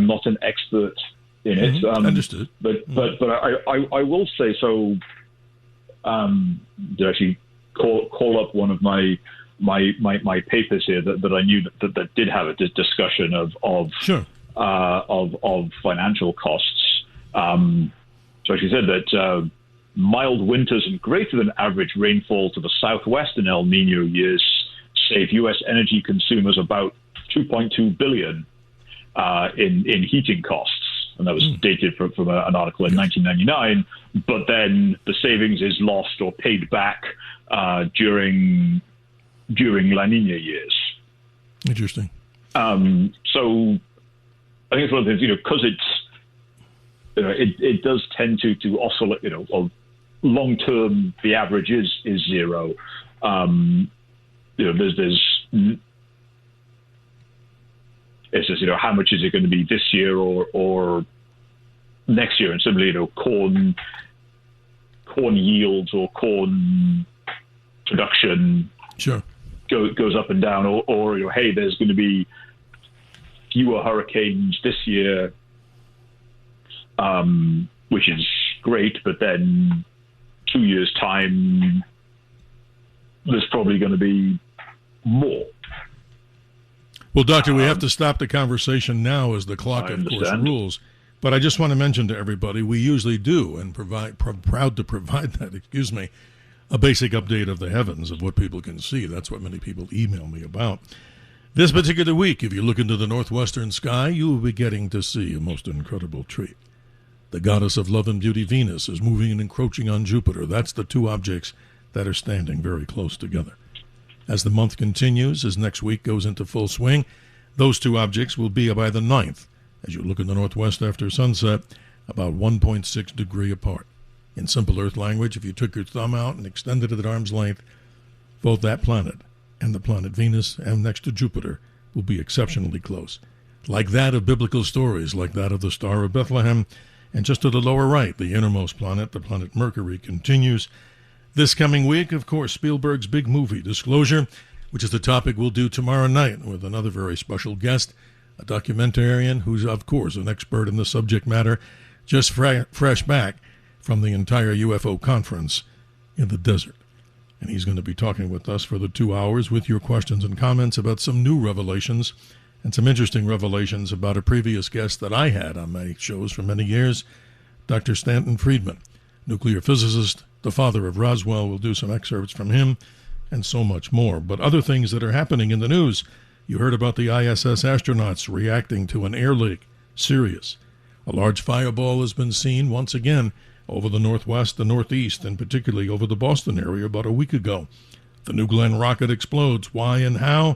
not an expert in it. Understood. But I will say so. Did actually call up one of my papers here that I knew that did have a discussion of financial costs. So she said that mild winters and greater than average rainfall to the southwest in El Nino years save U.S. energy consumers about $2.2 billion in heating costs. And that was dated from an article in 1999. But then the savings is lost or paid back during La Nina years. Interesting. So I think it's one of the things, because it does tend to oscillate. Long term, the average is zero. It's just, how much is it going to be this year or next year? And similarly, corn yields or corn production goes up and down, or hey, there's going to be fewer hurricanes this year, which is great, but then 2 years' time, there's probably going to be more. Well, Doctor, we have to stop the conversation now as the clock, of course, rules. But I just want to mention to everybody, we usually do and proud to provide that, a basic update of the heavens of what people can see. That's what many people email me about. This particular week, if you look into the northwestern sky, you will be getting to see a most incredible treat. The goddess of love and beauty, Venus, is moving and encroaching on Jupiter. That's the two objects that are standing very close together. As the month continues, as next week goes into full swing, those two objects will be by the 9th, as you look in the northwest after sunset, about 1.6 degree apart. In simple Earth language, if you took your thumb out and extended it at arm's length, both that planet and the planet Venus and next to Jupiter will be exceptionally close. Like that of biblical stories, like that of the Star of Bethlehem, and just to the lower right, the innermost planet, the planet Mercury, continues. This coming week, of course, Spielberg's big movie, Disclosure, which is the topic we'll do tomorrow night with another very special guest, a documentarian who's, of course, an expert in the subject matter, just fresh back from the entire UFO conference in the desert. And he's going to be talking with us for the 2 hours with your questions and comments about some new revelations and some interesting revelations about a previous guest that I had on my shows for many years, Dr. Stanton Friedman, nuclear physicist, the father of Roswell. We'll do some excerpts from him and so much more. But other things that are happening in the news, you heard about the ISS astronauts reacting to an air leak. Serious. A large fireball has been seen once again over the northwest, the northeast, and particularly over the Boston area about a week ago. The New Glenn rocket explodes. Why and how?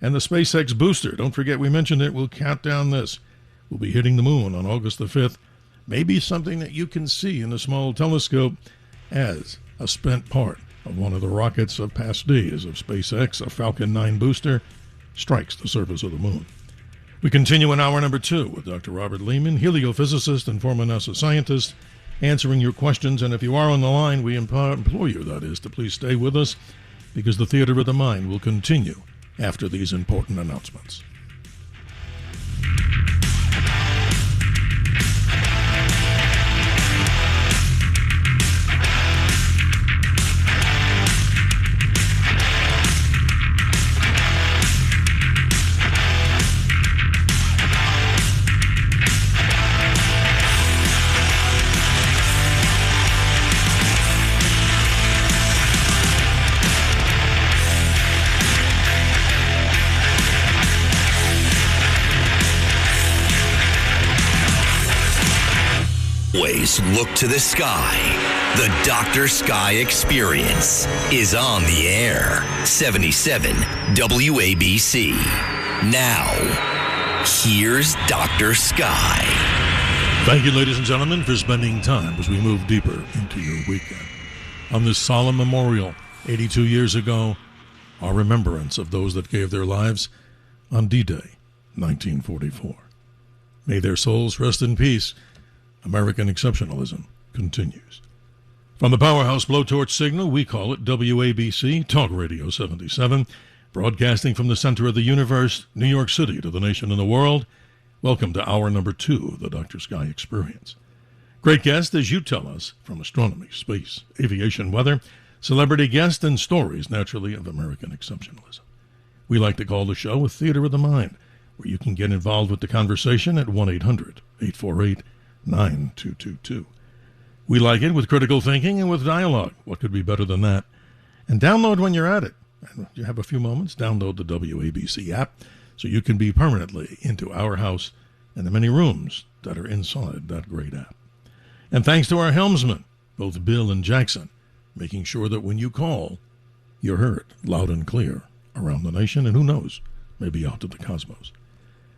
And the SpaceX booster, don't forget we mentioned it, we'll count down this. We'll be hitting the moon on August the 5th. Maybe something that you can see in a small telescope as a spent part of one of the rockets of past days of SpaceX, a Falcon 9 booster, strikes the surface of the moon. We continue in hour number 2 with Dr. Robert Leeman, heliophysicist and former NASA scientist, answering your questions. And if you are on the line, we implore you, that is, to please stay with us, because the Theater of the Mind will continue after these important announcements. Always look to the sky. The Dr. Sky Experience is on the air. 77 WABC. Now, here's Dr. Sky. Thank you, ladies and gentlemen, for spending time as we move deeper into your weekend. On this solemn memorial, 82 years ago, our remembrance of those that gave their lives on D-Day, 1944. May their souls rest in peace. American exceptionalism continues. From the powerhouse blowtorch signal, we call it WABC, Talk Radio 77, broadcasting from the center of the universe, New York City, to the nation and the world. Welcome to hour number 2 of the Dr. Sky Experience. Great guests, as you tell us, from astronomy, space, aviation, weather, celebrity guests, and stories, naturally, of American exceptionalism. We like to call the show a Theater of the Mind, where you can get involved with the conversation at 1-800-848-9222. We like it with critical thinking and with dialogue. What could be better than that? And download when you're at it. And you have a few moments, download the WABC app so you can be permanently into our house and the many rooms that are inside that great app. And thanks to our helmsmen, both Bill and Jackson, making sure that when you call, you're heard loud and clear around the nation and who knows, maybe out to the cosmos.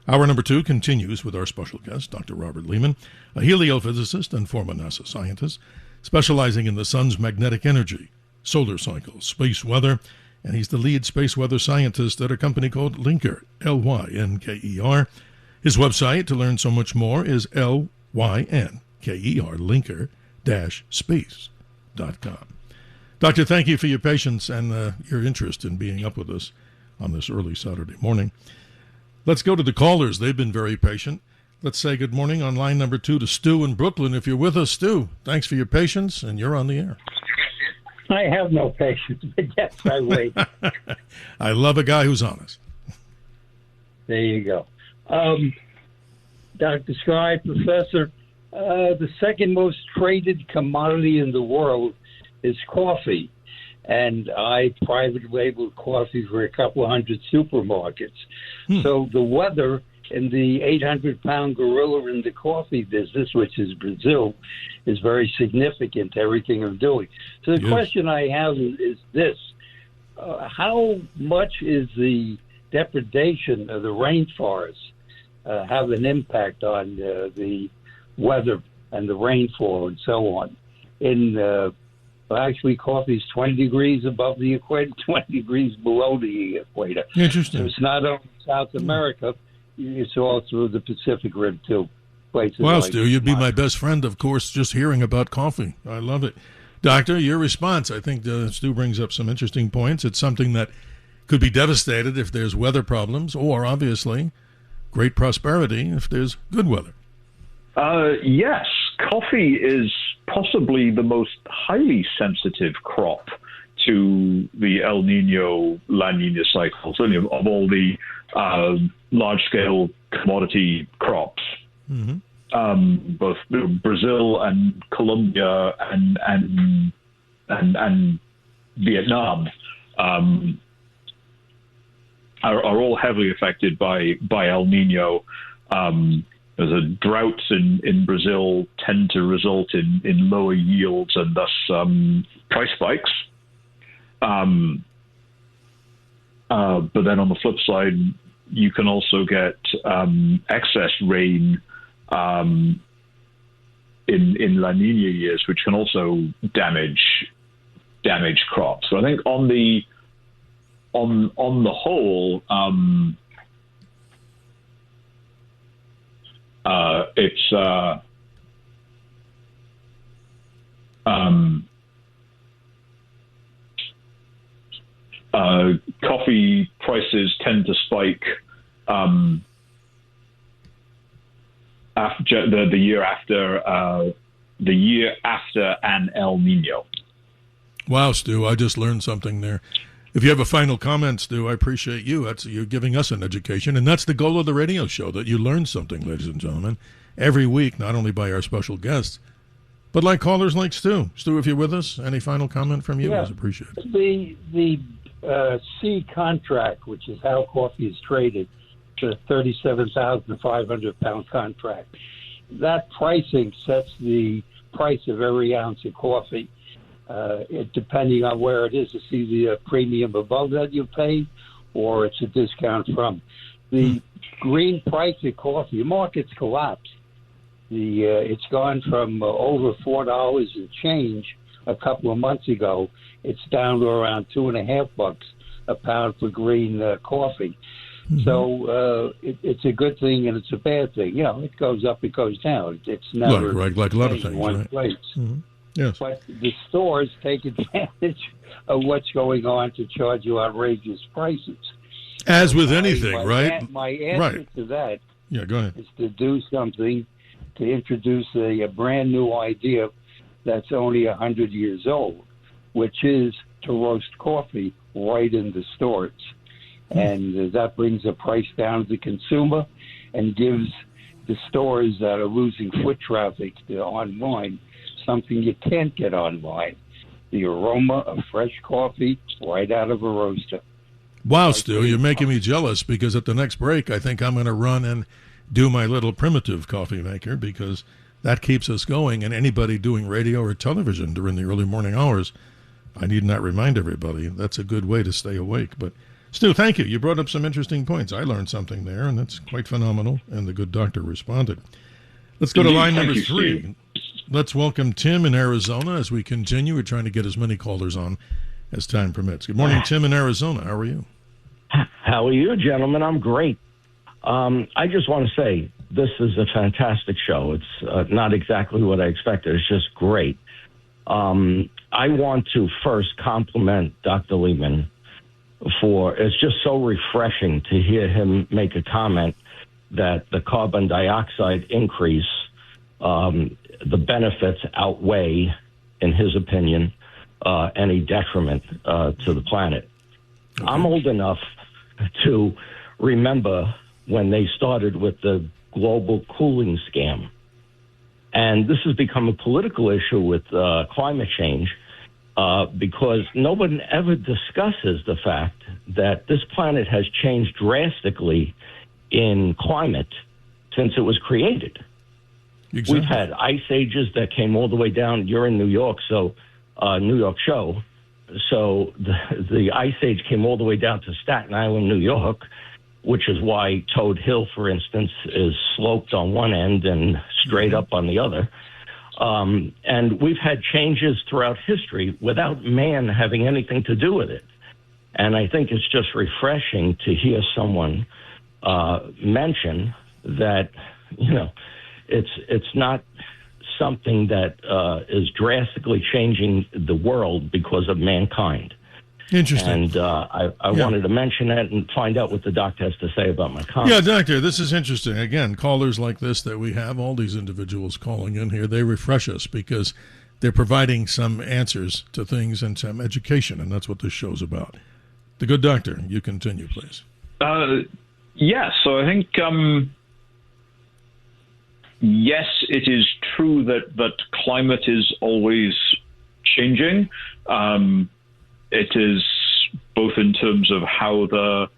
Hour number 2 continues with our special guest, Dr. Robert Leeman, a heliophysicist and former NASA scientist, specializing in the sun's magnetic energy, solar cycles, space weather, and he's the lead space weather scientist at a company called Linker, L-Y-N-K-E-R. His website to learn so much more is L-Y-N-K-E-R, linker-space.com. Doctor, thank you for your patience and your interest in being up with us on this early Saturday morning. Let's go to the callers. They've been very patient. Let's say good morning on line number 2 to Stu in Brooklyn. If you're with us, Stu, thanks for your patience, and you're on the air. I have no patience, but yes, I wait. I love a guy who's honest. There you go. Dr. Sky, Professor. The second most traded commodity in the world is coffee. And I private labeled coffee for a couple of hundred supermarkets. So the weather and the 800-pound gorilla in the coffee business, which is Brazil, is very significant to everything I'm doing. So the question I have is this. How much is the depredation of the rainforest have an impact on the weather and the rainfall and so on? Actually, coffee is 20 degrees above the equator, 20 degrees below the equator. Interesting. So it's not only South America, it's all through the Pacific Rim, too. Places Well, like Stu, you'd be my best friend, of course, just hearing about coffee. I love it. Doctor, your response. I think Stu brings up some interesting points. It's something that could be devastated if there's weather problems, or obviously great prosperity if there's good weather. Yes, coffee is possibly the most highly sensitive crop to the El Niño, La Niña cycle, certainly of all the large-scale commodity crops. Both Brazil and Colombia and Vietnam are all heavily affected by El Niño. The droughts in Brazil tend to result in lower yields and thus price spikes. But then on the flip side, you can also get excess rain in La Nina years, which can also damage crops. So I think on the whole, it's coffee prices tend to spike after the year after an El Nino. Wow, Stu, I just learned something there. If you have a final comment, Stu, I appreciate you. You're giving us an education, and that's the goal of the radio show, that you learn something, ladies and gentlemen, every week, not only by our special guests, but like callers like Stu. Stu, if you're with us, any final comment from you is appreciated. The C contract, which is how coffee is traded, the 37,500-pound contract, that pricing sets the price of every ounce of coffee. Depending on where it is, it's either a premium above that you pay or it's a discount from. The green price of coffee, the market's collapsed. It's gone from over $4 and change a couple of months ago. It's down to around $2.50 a pound for green coffee. So it's a good thing and it's a bad thing. You know, it goes up, it goes down. It's never like a lot of things, one right? place. Yes. But the stores take advantage of what's going on to charge you outrageous prices. As with anything, right? My answer to that go ahead. is to do something to introduce a brand new idea that's only 100 years old, which is to roast coffee right in the stores. And that brings the price down to the consumer and gives the stores that are losing foot traffic to online something you can't get online. The aroma of fresh coffee right out of a roaster. Wow, Stu, you're making me jealous, because at the next break, I think I'm going to run and do my little primitive coffee maker, because that keeps us going. And anybody doing radio or television during the early morning hours, I need not remind everybody, that's a good way to stay awake. But Stu, thank you. You brought up some interesting points. I learned something there, and that's quite phenomenal. And the good doctor responded. Let's go to line number 3. Let's welcome Tim in Arizona as we continue. We're trying to get as many callers on as time permits. Good morning, Tim in Arizona. How are you? How are you, gentlemen? I'm great. I just want to say this is a fantastic show. It's not exactly what I expected. It's just great. I want to first compliment Dr. Leeman for, it's just so refreshing to hear him make a comment that the carbon dioxide increase, the benefits outweigh, in his opinion, any detriment to the planet. Okay. I'm old enough to remember when they started with the global cooling scam. And this has become a political issue with climate change because no one ever discusses the fact that this planet has changed drastically in climate since it was created. Exactly. We've had ice ages that came all the way down. You're in New York, so New York show. So the ice age came all the way down to Staten Island, New York, which is why Toad Hill, for instance, is sloped on one end and straight up on the other. And we've had changes throughout history without man having anything to do with it. And I think it's just refreshing to hear someone mention that, it's not something that is drastically changing the world because of mankind. Interesting. And I wanted to mention that and find out what the doctor has to say about my comment. Yeah, doctor, this is interesting. Again, callers like this that we have, all these individuals calling in here, they refresh us because they're providing some answers to things and some education, and that's what this show's about. The good doctor, you continue, please. Yes, so I think, yes, it is true that climate is always changing. It is both in terms of how the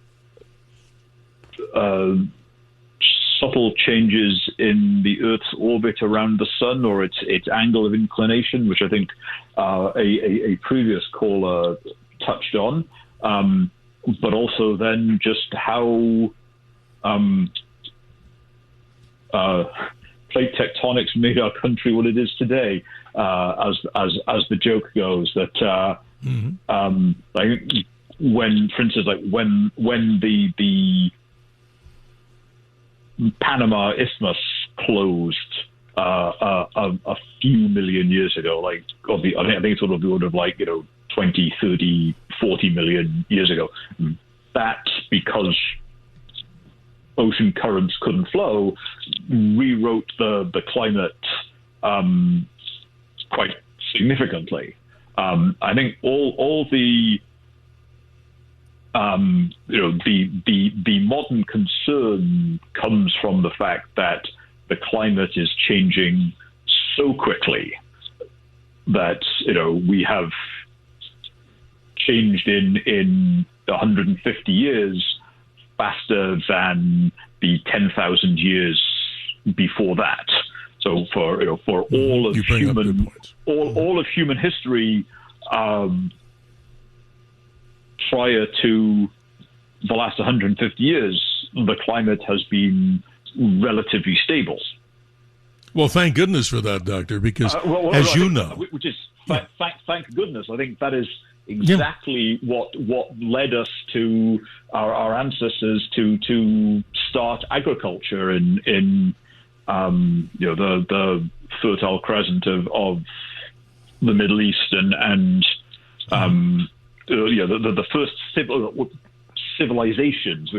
subtle changes in the Earth's orbit around the sun or its angle of inclination, which I think a previous caller touched on, but also then just how plate tectonics made our country what it is today, as the joke goes, that like when, for instance, like when the Panama Isthmus closed a few million years ago, I think it's sort of the order of 20, 30, 40 million years ago. That's because ocean currents couldn't flow, rewrote the climate quite significantly. I think all the the modern concern comes from the fact that the climate is changing so quickly that we have changed in 150 years faster than the 10,000 years before that. So for all of human history, prior to the last 150 years, the climate has been relatively stable. Well, thank goodness for that, Doctor, because as you know, which is thank goodness. I think that is exactly what led us to our ancestors to start agriculture in the Fertile Crescent of the Middle East and the first civilizations.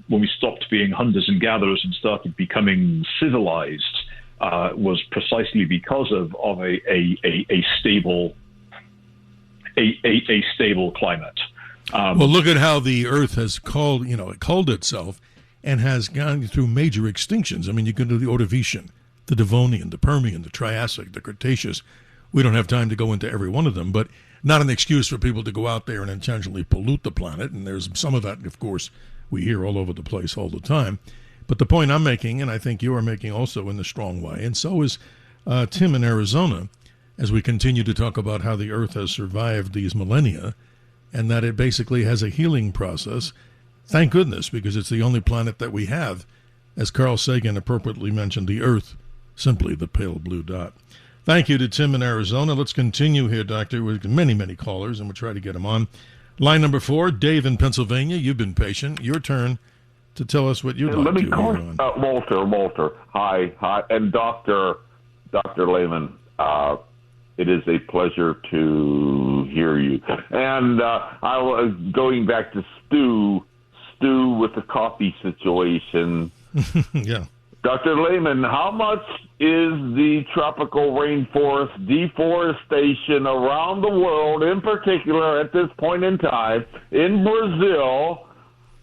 When we stopped being hunters and gatherers and started becoming civilized, was precisely because of a stable climate. Well, look at how the Earth has culled itself and has gone through major extinctions. I mean, you can do the Ordovician, the Devonian, the Permian, the Triassic, the Cretaceous. We don't have time to go into every one of them, but not an excuse for people to go out there and intentionally pollute the planet. And there's some of that, of course, we hear all over the place all the time. But the point I'm making, and I think you are making also in the strong way, and so is Tim in Arizona, as we continue to talk about how the Earth has survived these millennia and that it basically has a healing process. Thank goodness, because it's the only planet that we have. As Carl Sagan appropriately mentioned, the Earth, simply the pale blue dot. Thank you to Tim in Arizona. Let's continue here, Doctor, with many, many callers, and we'll try to get them on. Line number 4, Dave in Pennsylvania. You've been patient. Your turn to tell us what you'd like to. Let me call Walter. Hi. And Dr. Leeman, it is a pleasure to hear you. And I was going back to Stu with the coffee situation. Yeah. Dr. Leeman, how much is the tropical rainforest deforestation around the world, in particular at this point in time, in Brazil,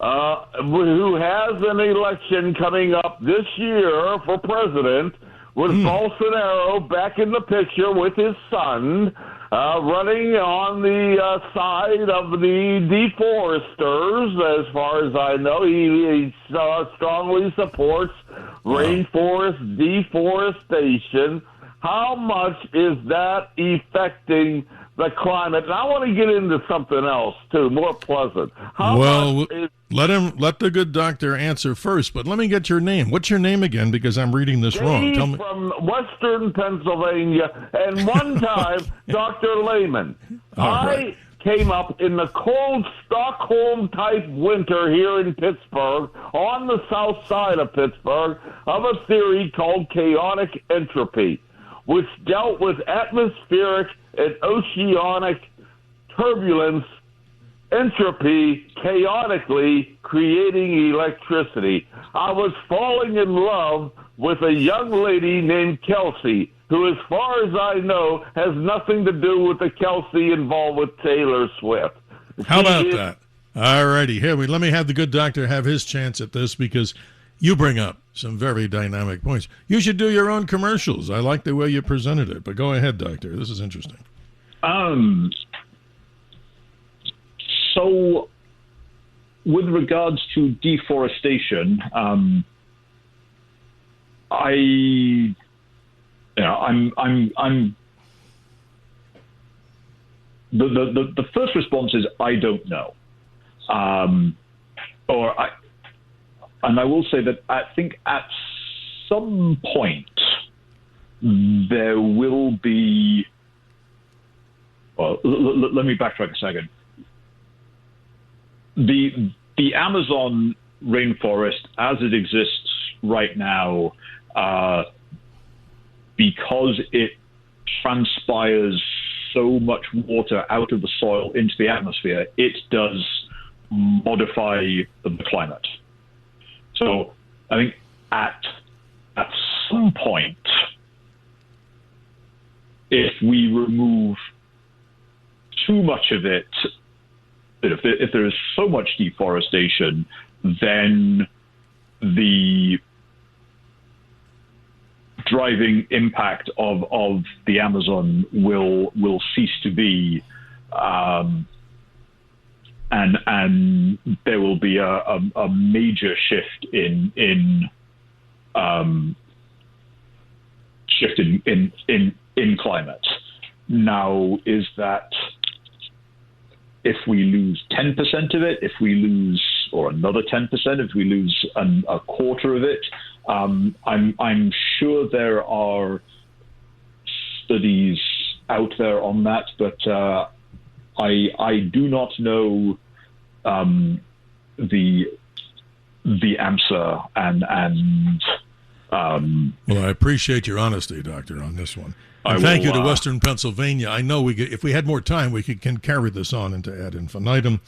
who has an election coming up this year for president, with Bolsonaro back in the picture with his son, running on the side of the deforesters. As far as I know, he strongly supports rainforest deforestation. How much is that affecting the climate? And I want to get into something else too, more pleasant. Let the good doctor answer first, but let me get your name. What's your name again? Because I'm reading this wrong. Tell me. From Western Pennsylvania, and one time, Dr. Leeman. I came up in the cold Stockholm-type winter here in Pittsburgh, on the south side of Pittsburgh, of a theory called chaotic entropy, which dealt with atmospheric and oceanic turbulence, entropy, chaotically creating electricity. I was falling in love with a young lady named Kelsey, who, as far as I know, has nothing to do with the Kelsey involved with Taylor Swift. How about that? All righty. Here, let me have the good doctor have his chance at this, because you bring up some very dynamic points. You should do your own commercials. I like the way you presented it, but go ahead, doctor. This is interesting. So, with regards to deforestation, I'm the first response is I don't know, and I will say that I think at some point there will be. Well, let me backtrack a second. The Amazon rainforest, as it exists right now, because it transpires so much water out of the soil into the atmosphere, it does modify the climate. So I think at some point, if we remove too much of it, if there is so much deforestation, then the driving impact of the Amazon will cease to be, and there will be a major shift in climate. Now, is that if we lose 10% of it, if we lose, or another 10%, if we lose a quarter of it, I'm sure there are studies out there on that, but I do not know the answer, and well, I appreciate your honesty, doctor, on this one. And thank you to Western Pennsylvania. I know if we had more time, we can carry this on into ad infinitum.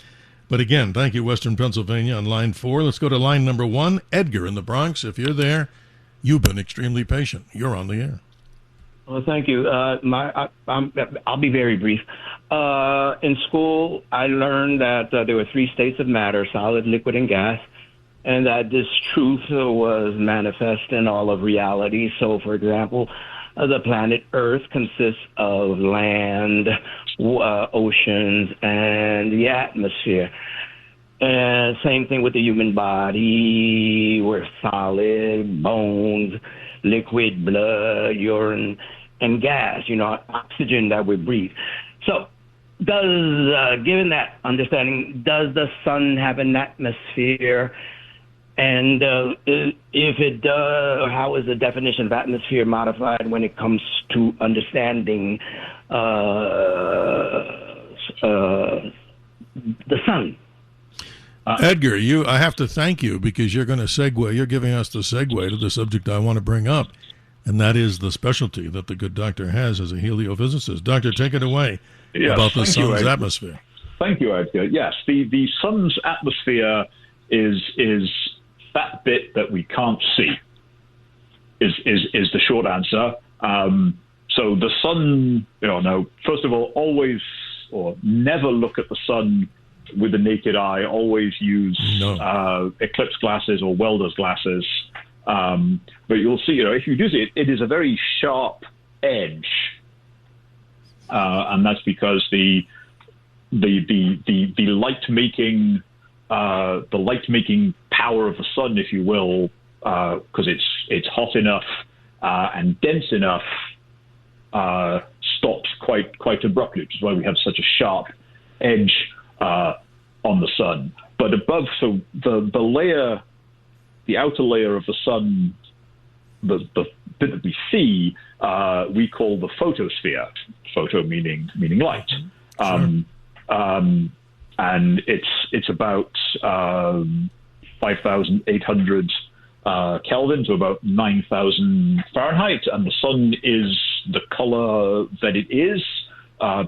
But again, thank you, Western Pennsylvania, on line 4. Let's go to line number 1. Edgar in the Bronx. If you're there, you've been extremely patient. You're on the air. Well, thank you. I'll be very brief. In school, I learned that there were 3 states of matter: solid, liquid, and gas, and that this truth was manifest in all of reality. So, for example, the planet Earth consists of land, oceans, and the atmosphere. And same thing with the human body. We're solid, bones, liquid, blood, urine, and gas, oxygen that we breathe. So given that understanding, does the sun have an atmosphere? And if it does, how is the definition of atmosphere modified when it comes to understanding the sun? Edgar, I have to thank you, because you're going to segue. You're giving us the segue to the subject I want to bring up, and that is the specialty that the good doctor has as a heliophysicist. Doctor, take it away about the sun's atmosphere. Thank you, Edgar. Yes, the sun's atmosphere is that bit that we can't see, is the short answer. So the sun, first of all, always or never look at the sun with the naked eye. Always use eclipse glasses or welder's glasses. But you'll see, if you do see it, it is a very sharp edge, and that's because the light making power of the sun, if you will, because it's hot enough and dense enough, stops quite abruptly, which is why we have such a sharp edge on the sun. But above, so the outer layer of the sun, the bit that we see, we call the photosphere. Photo meaning light. And it's about 5,800 Kelvin, so about 9,000 Fahrenheit, and the sun is the color that it is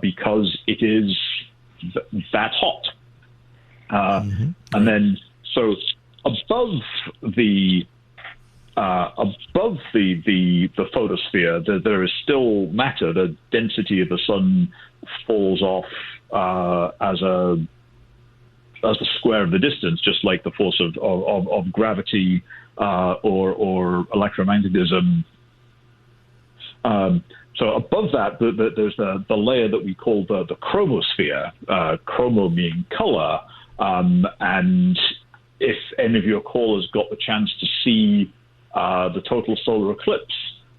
because it is that hot. And then, so above the photosphere, there is still matter. The density of the sun falls off as a square of the distance, just like the force of gravity or electromagnetism. So above that, there's the layer that we call the chromosphere. Chromo meaning color, and if any of your callers got the chance to see the total solar eclipse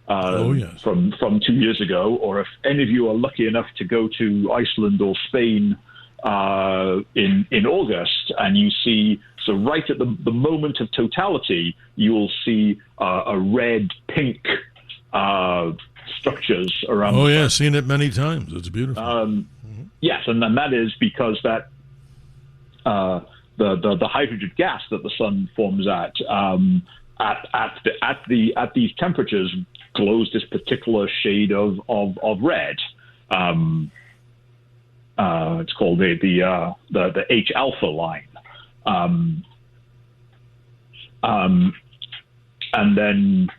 from 2 years ago, or if any of you are lucky enough to go to Iceland or Spain in August, and you see, so right at the moment of totality, you will see a red, pink structures around. Oh yeah, seen it many times. It's beautiful. Yes, and that is because that the hydrogen gas that the sun forms at these temperatures glows this particular shade of red. It's called the H alpha line. And then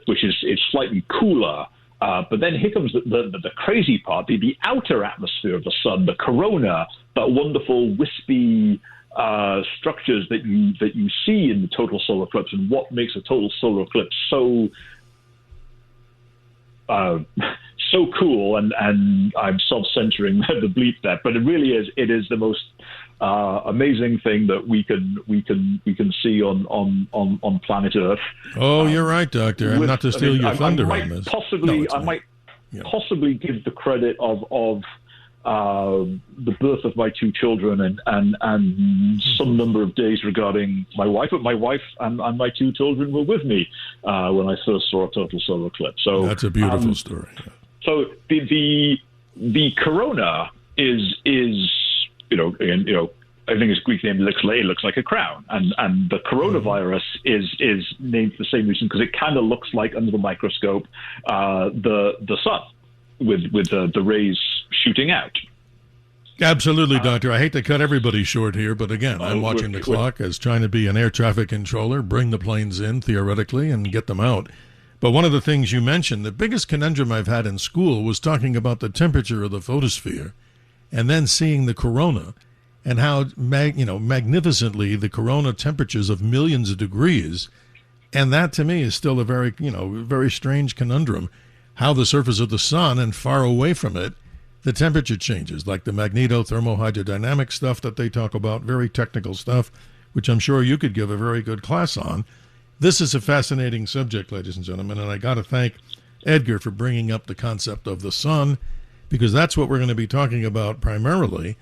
which is it's slightly cooler. But then here comes the crazy part, the outer atmosphere of the sun, the corona, that wonderful wispy structures that you see in the total solar eclipse, and what makes a total solar eclipse so cool. And I'm self-censoring the bleep that, but it really is. It is the most amazing thing that we can see on planet Earth. Oh, you're right, Doctor. And not to steal your thunder I on this. I might possibly give the credit of the birth of my two children and some number of days regarding my wife, but my wife and my two children were with me when I first saw a total solar eclipse. So that's a beautiful story. So the corona is I think its Greek name looks like a crown, and the coronavirus is named for the same reason, because it kind of looks like, under the microscope, the sun with the rays shooting out. Absolutely, Doctor. I hate to cut everybody short here, but again, I'm watching the clock as trying to be an air traffic controller, bring the planes in theoretically and get them out. But one of the things you mentioned, the biggest conundrum I've had in school was talking about the temperature of the photosphere and then seeing the corona and how magnificently the corona temperatures of millions of degrees. And that to me is still a very, very strange conundrum, how the surface of the sun and far away from it, the temperature changes, like the magneto-thermohydrodynamic stuff that they talk about, very technical stuff, which I'm sure you could give a very good class on. This is a fascinating subject, ladies and gentlemen, and I got to thank Edgar for bringing up the concept of the sun, because that's what we're going to be talking about primarily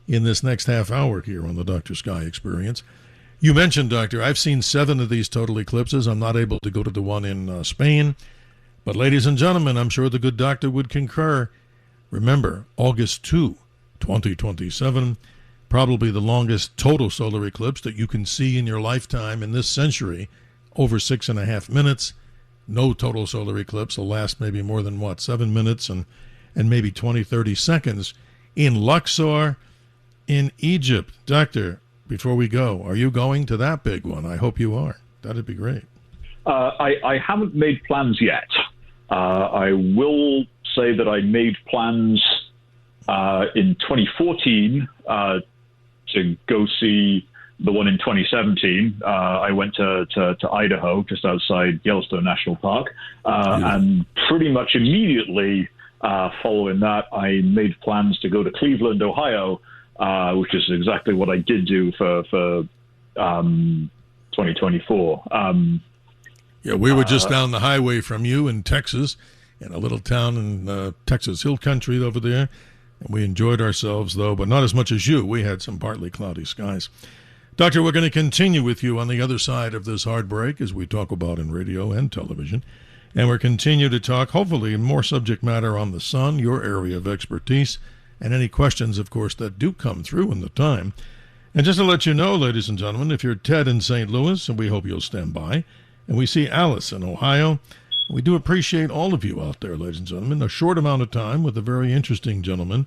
in this next half hour here on the Dr. Sky Experience. You mentioned, Doctor, I've seen 7 of these total eclipses. I'm not able to go to the one in Spain. But ladies and gentlemen, I'm sure the good doctor would concur. Remember, August 2, 2027, probably the longest total solar eclipse that you can see in your lifetime in this century, over 6.5 minutes. No total solar eclipse will last maybe more than, 7 minutes and maybe 20, 30 seconds in Luxor, in Egypt. Doctor, before we go, are you going to that big one? I hope you are. That'd be great. I haven't made plans yet. I will say that I made plans in 2014 to go see the one in 2017. I went to Idaho, just outside Yellowstone National Park, and pretty much immediately following that, I made plans to go to Cleveland, Ohio, which is exactly what I did do for 2024. Yeah, we were just down the highway from you in Texas, in a little town in Texas Hill Country over there, and we enjoyed ourselves, though, but not as much as you. We had some partly cloudy skies. Doctor, we're going to continue with you on the other side of this hard break, as we talk about in radio and television, and we'll continue to talk, hopefully, in more subject matter on the sun, your area of expertise, and any questions, of course, that do come through in the time. And just to let you know, ladies and gentlemen, if you're Ted in St. Louis, and we hope you'll stand by, and we see Alice in Ohio, we do appreciate all of you out there, ladies and gentlemen. A short amount of time with a very interesting gentleman.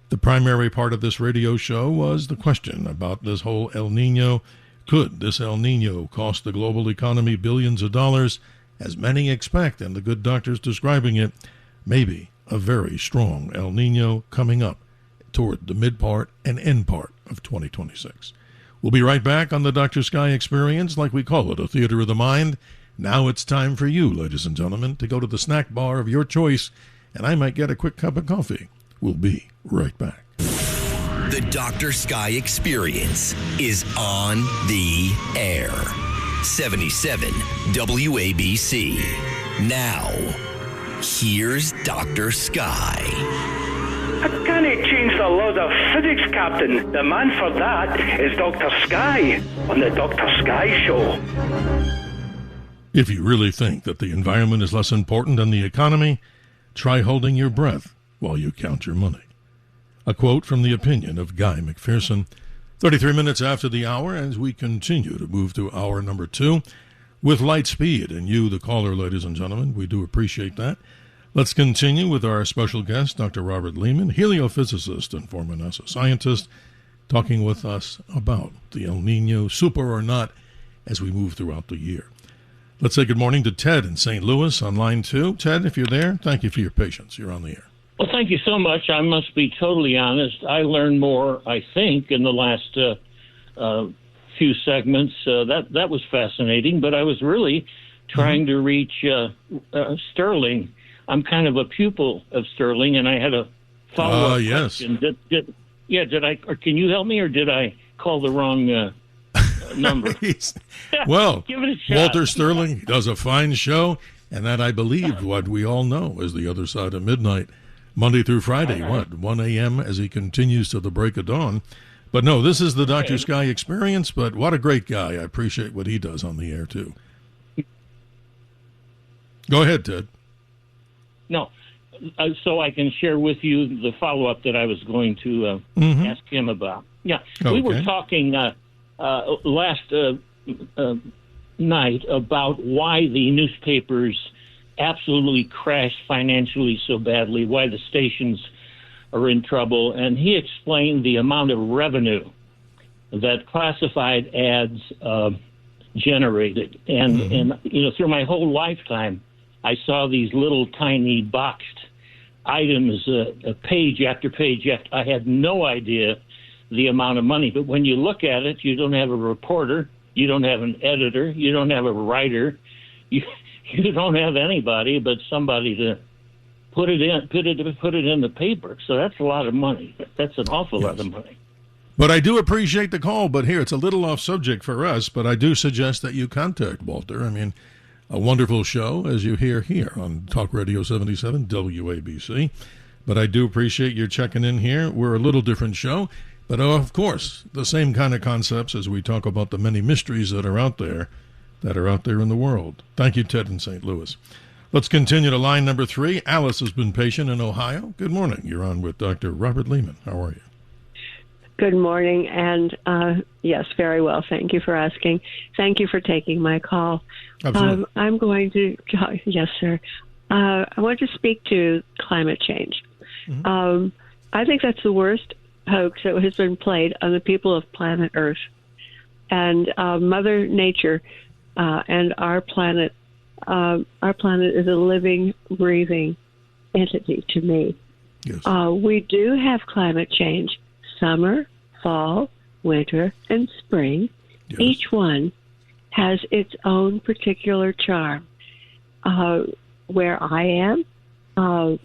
The primary part of this radio show was the question about this whole El Niño. Could this El Niño cost the global economy billions of dollars, as many expect, and the good doctor's describing it? Maybe a very strong El Niño coming up toward the mid part and end part of 2026. We'll be right back on the Dr. Sky Experience, like we call it, a theater of the mind. Now it's time for you, ladies and gentlemen, to go to the snack bar of your choice, and I might get a quick cup of coffee. We'll be right back. The Dr. Sky Experience is on the air. 77 WABC. Now, here's Dr. Sky. I can't change the laws of physics, Captain. The man for that is Dr. Sky on the Dr. Sky Show. If you really think that the environment is less important than the economy, try holding your breath while you count your money. A quote from the opinion of Guy McPherson. 33 minutes after the hour, as we continue to move to hour number 2 with light speed. And you, the caller, ladies and gentlemen, we do appreciate that. Let's continue with our special guest, Dr. Robert Leeman, heliophysicist and former NASA scientist, talking with us about the El Niño, super or not, as we move throughout the year. Let's say good morning to Ted in St. Louis on line 2. Ted, if you're there, thank you for your patience. You're on the air. Well, thank you so much. I must be totally honest. I learned more, I think, in the last few segments. That was fascinating, but I was really trying to reach Sterling. I'm kind of a pupil of Sterling, and I had a follow-up question. Did I? Or can you help me, or did I call the wrong number? Well, give it a shot. Walter Sterling does a fine show, and that I believe what we all know is the other side of midnight, Monday through Friday, 1 a.m. as he continues to the break of dawn. But no, this is the Dr. Sky Experience, but what a great guy. I appreciate what he does on the air, too. Go ahead, Ted. No, so I can share with you the follow-up that I was going to ask him about. Yeah, we were talking last night about why the newspapers absolutely crashed financially so badly, why the stations are in trouble, and he explained the amount of revenue that classified ads generated. And through my whole lifetime, I saw these little tiny boxed items, page after page. I had no idea the amount of money. But when you look at it, you don't have a reporter, you don't have an editor, you don't have a writer, you don't have anybody but somebody to put it in the paper. So that's a lot of money. That's an awful lot of money. But I do appreciate the call. But here, it's a little off subject for us, but I do suggest that you contact Walter. I mean, a wonderful show, as you hear here on Talk Radio 77 WABC. But I do appreciate your checking in here. We're a little different show, but of course, the same kind of concepts as we talk about the many mysteries that are out there in the world. Thank you, Ted in St. Louis. Let's continue to line number 3. Alice has been patient in Ohio. Good morning. You're on with Dr. Robert Leeman. How are you? Good morning, and yes, very well. Thank you for asking. Thank you for taking my call. Absolutely. I'm going to, yes, sir. I want to speak to climate change. I think that's the worst hoax that has been played on the people of planet Earth. And Mother Nature and our planet is a living, breathing entity to me. Yes. We do have climate change, summer, fall, winter, and spring. Yes. Each one has its own particular charm. Where I am,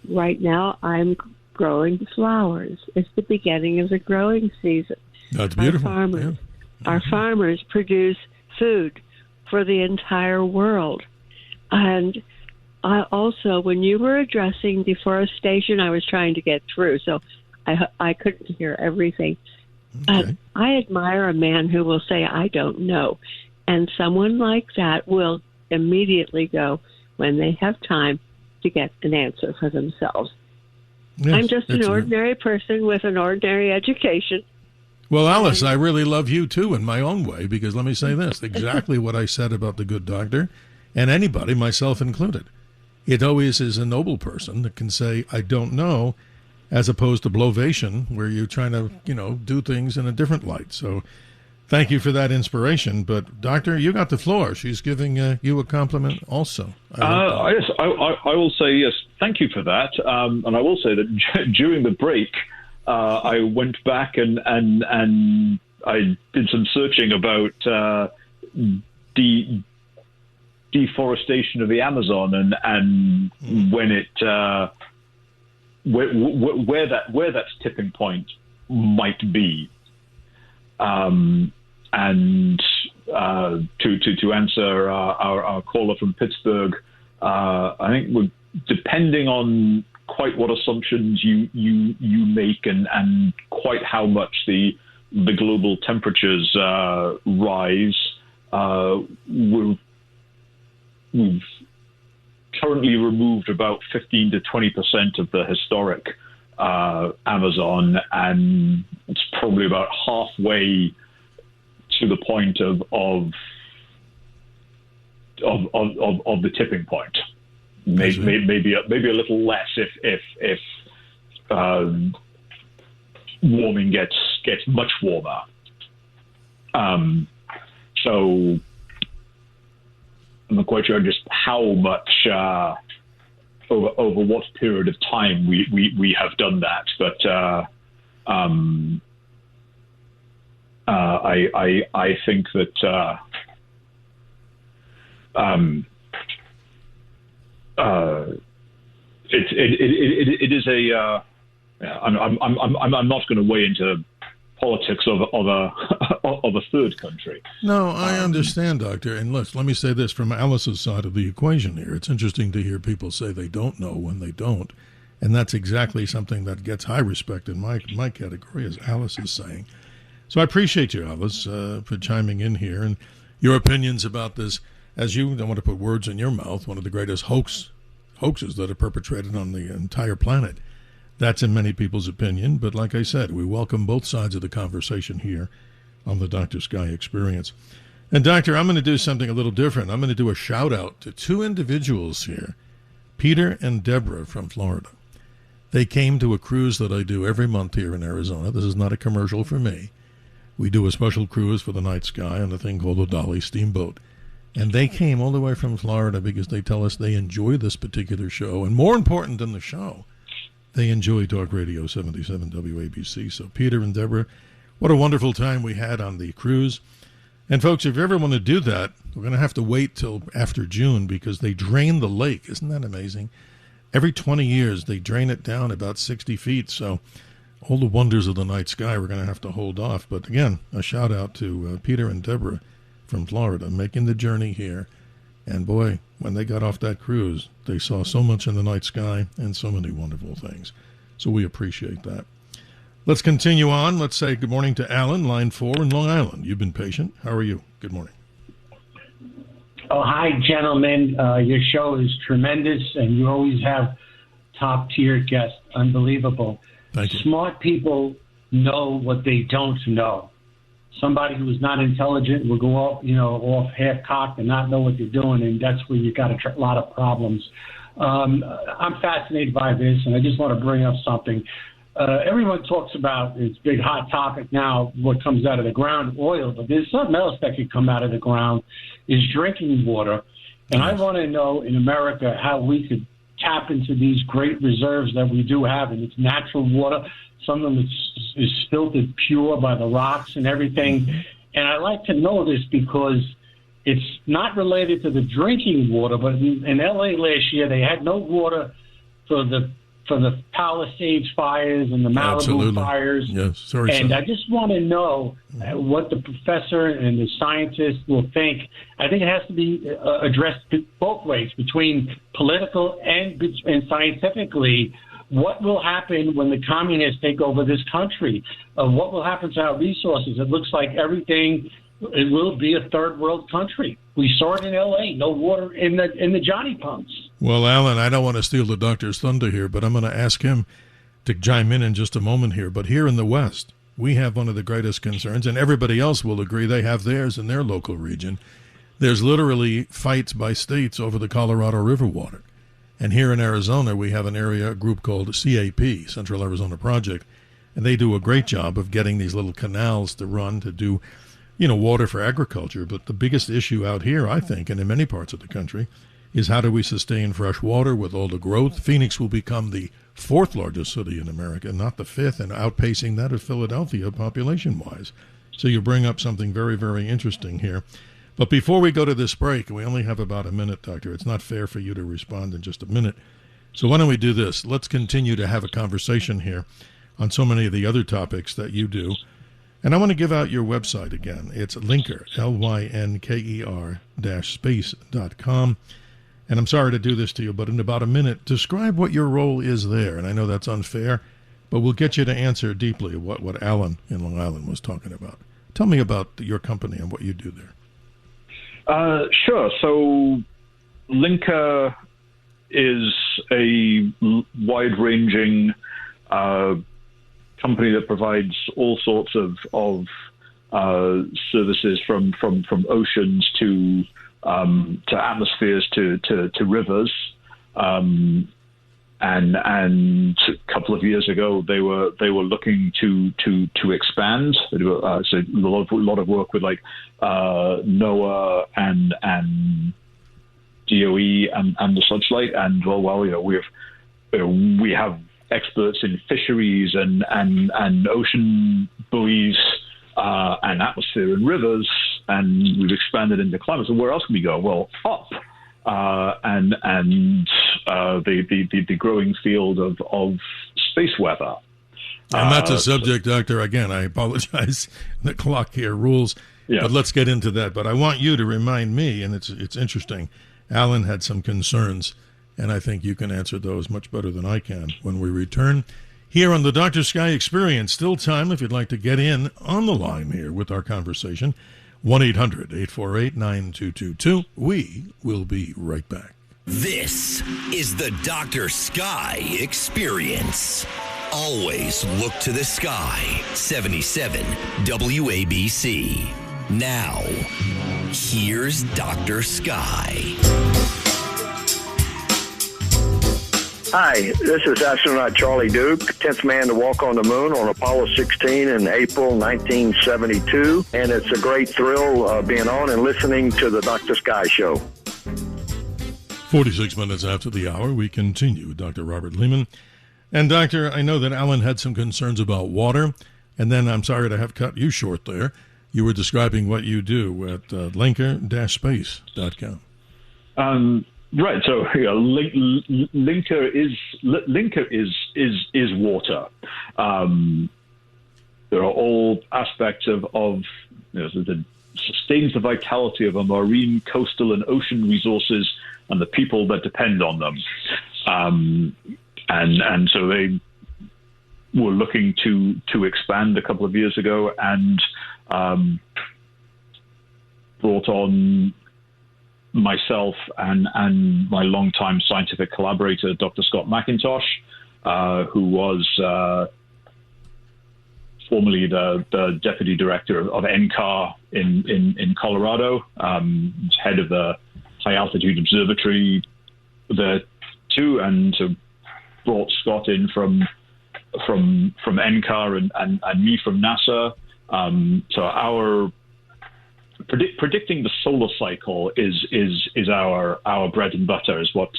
right now, I'm growing flowers. It's the beginning of the growing season. That's beautiful. Our farmers produce food for the entire world. And also, when you were addressing deforestation, I was trying to get through, so I couldn't hear everything. Okay. I admire a man who will say, I don't know. And someone like that will immediately go, when they have time, to get an answer for themselves. Yes, I'm just an ordinary person with an ordinary education. Well, Alice, I really love you, too, in my own way, because let me say this, exactly what I said about the good doctor, and anybody, myself included. It always is a noble person that can say, I don't know, as opposed to blovation, where you're trying to, do things in a different light. So thank you for that inspiration. But, Doctor, you got the floor. She's giving you a compliment also. Yes, I will say yes, thank you for that. And I will say that during the break, I went back and I did some searching about deforestation of the Amazon and when it where that tipping point might be. And to answer our caller from Pittsburgh, I think depending on quite what assumptions you make and quite how much the global temperatures rise, we've currently removed about 15 to 20% of the historic Amazon, and it's probably about halfway to the point of the tipping point. Maybe a little less if warming gets much warmer. So I'm not quite sure just how much over what period of time we have done that, but I think that it is a. I'm not going to weigh into politics of a third country. No, I understand, Doctor. And let me say this from Alice's side of the equation here. It's interesting to hear people say they don't know when they don't. And that's exactly something that gets high respect in my category, as Alice is saying. So I appreciate you, Alice, for chiming in here. And your opinions about this, as you don't want to put words in your mouth, one of the greatest hoaxes that are perpetrated on the entire planet. That's in many people's opinion, but like I said, we welcome both sides of the conversation here on the Dr. Sky Experience. And Doctor, I'm going to do something a little different. I'm going to do a shout out to two individuals here, Peter and Deborah from Florida. They came to a cruise that I do every month here in Arizona. This is not a commercial for me. We do a special cruise for the night sky on a thing called the Dolly Steamboat. And they came all the way from Florida because they tell us they enjoy this particular show. And more important than the show, they enjoy Talk Radio 77 WABC. So Peter and Deborah, what a wonderful time we had on the cruise. And folks, if you ever want to do that, we're going to have to wait till after June because they drain the lake. Isn't that amazing? Every 20 years, they drain it down about 60 feet. So all the wonders of the night sky, we're going to have to hold off. But again, a shout out to Peter and Deborah from Florida making the journey here. And boy, when they got off that cruise, they saw so much in the night sky and so many wonderful things. So we appreciate that. Let's continue on. Let's say good morning to Alan, line 4 in Long Island. You've been patient. How are you? Good morning. Oh, hi, gentlemen. Your show is tremendous, and you always have top-tier guests. Unbelievable. Thank you. Smart people know what they don't know. Somebody who is not intelligent will go off half-cocked and not know what they're doing, and that's where you got a lot of problems. I'm fascinated by this, and I just want to bring up something. Everyone talks about this big hot topic now, what comes out of the ground, oil, but there's something else that could come out of the ground, is drinking water. And I want to know in America how we could tap into these great reserves that we do have, and it's natural water. Some of them is filtered pure by the rocks and everything. And I like to know this because it's not related to the drinking water, but in L.A. last year they had no water for the Palisades fires and the Malibu fires. Yes, sorry. And I just want to know what the professor and the scientists will think. I think it has to be addressed both ways, between political and scientifically. What will happen when the communists take over this country? What will happen to our resources? It looks like everything. It will be a third world country. We saw it in L.A. No water in the Johnny pumps. Well, Alan, I don't want to steal the doctor's thunder here, but I'm going to ask him to chime in just a moment here. But here in the West, we have one of the greatest concerns, and everybody else will agree they have theirs in their local region. There's literally fights by states over the Colorado River water. And here in Arizona, we have a group called CAP, Central Arizona Project, and they do a great job of getting these little canals to run to do, water for agriculture. But the biggest issue out here, I think, and in many parts of the country, is how do we sustain fresh water with all the growth? Phoenix will become the 4th largest city in America, not the 5th, and outpacing that of Philadelphia population-wise. So you bring up something very, very interesting here. But before we go to this break, we only have about a minute, Doctor. It's not fair for you to respond in just a minute. So why don't we do this? Let's continue to have a conversation here on so many of the other topics that you do. And I want to give out your website again. It's Lynker, LYNKER-space.com. And I'm sorry to do this to you, but in about a minute, describe what your role is there. And I know that's unfair, but we'll get you to answer deeply what Alan in Long Island was talking about. Tell me about your company and what you do there. Sure. So Lynker is a wide-ranging company that provides all sorts of services from oceans to atmospheres to rivers. And a couple of years ago, they were looking to expand. They do a lot of work with like NOAA and DOE and the such like. And we have experts in fisheries and ocean buoys and atmosphere and rivers, and we've expanded into climate. So where else can we go? Well, up. And the growing field of space weather. And that's a subject, Doctor. Again, I apologize. The clock here rules, but let's get into that. But I want you to remind me, and it's interesting, Alan had some concerns, and I think you can answer those much better than I can when we return here on the Dr. Sky Experience. Still time if you'd like to get in on the line here with our conversation. 1-800-848-9222. We will be right back. This is the Dr. Sky Experience. Always look to the sky. 77 WABC. Now, here's Dr. Sky. Hi, this is astronaut Charlie Duke, 10th man to walk on the moon on Apollo 16 in April 1972. And it's a great thrill being on and listening to the Dr. Sky Show. 46 minutes after the hour, we continue with Dr. Robert Leeman. And Doctor, I know that Alan had some concerns about water, and then I'm sorry to have cut you short there. You were describing what you do at Lynker-space.com. Right. So Lynker is water. There are all aspects of that sustains the vitality of our marine, coastal, and ocean resources and the people that depend on them. And so they were looking to expand a couple of years ago and brought on myself and my longtime scientific collaborator, Dr. Scott McIntosh, who was formerly the deputy director of NCAR in Colorado, head of the High Altitude Observatory there too, and so brought Scott in from NCAR and me from NASA. So our predicting the solar cycle is our bread and butter, is what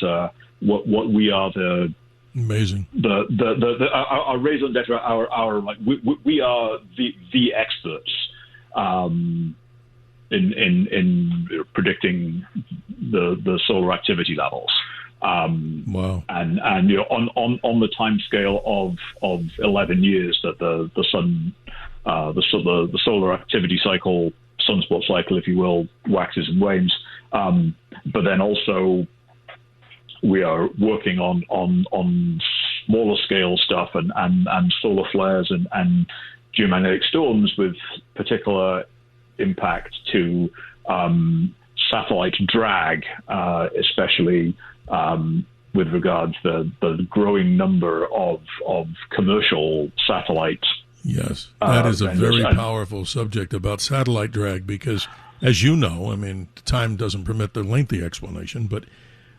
what we are the amazing our raison d'etre, our like we are the experts in predicting the solar activity levels. Wow! And on the time scale of 11 years that the sun, the solar activity cycle, sunspot cycle, if you will, waxes and wanes. But then also we are working on smaller scale stuff and solar flares and geomagnetic storms with particular impact to satellite drag, especially with regards to the growing number of commercial satellites. Yes, that is a very powerful subject about satellite drag because, as you know, I mean, time doesn't permit the lengthy explanation, but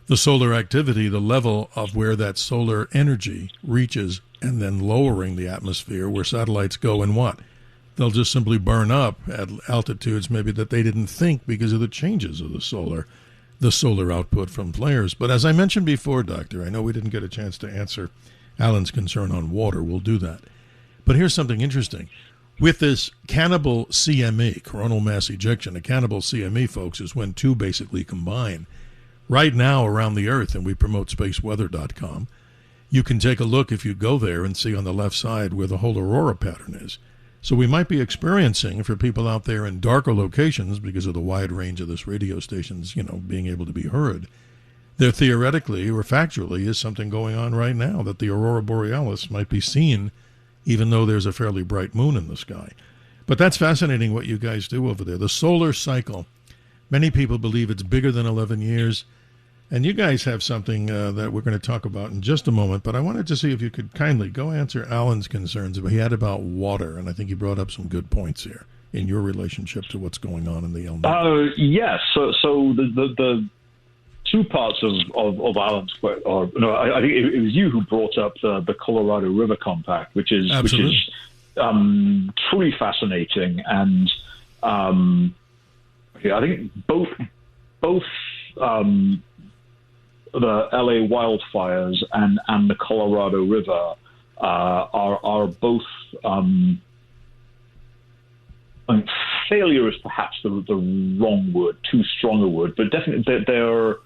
the solar activity, the level of where that solar energy reaches and then lowering the atmosphere where satellites go and what? They'll just simply burn up at altitudes maybe that they didn't think because of the changes of the solar output from flares. But as I mentioned before, Doctor, I know we didn't get a chance to answer Alan's concern on water. We'll do that. But here's something interesting. With this cannibal CME, coronal mass ejection, a cannibal CME, folks, is when two basically combine. Right now around the Earth, and we promote spaceweather.com, you can take a look if you go there and see on the left side where the whole aurora pattern is. So we might be experiencing, for people out there in darker locations, because of the wide range of this radio station's, being able to be heard, there theoretically or factually is something going on right now that the aurora borealis might be seen even though there's a fairly bright moon in the sky. But that's fascinating what you guys do over there. The solar cycle, many people believe it's bigger than 11 years. And you guys have something that we're going to talk about in just a moment, but I wanted to see if you could kindly go answer Alan's concerns he had about water, and I think you brought up some good points here in your relationship to what's going on in the El Niño. Yes. So the two parts of Alan's question, I think it was you who brought up the Colorado River Compact, which is truly fascinating, and I think both the LA wildfires and the Colorado River are both. Failure is perhaps the wrong word, too strong a word, but definitely they're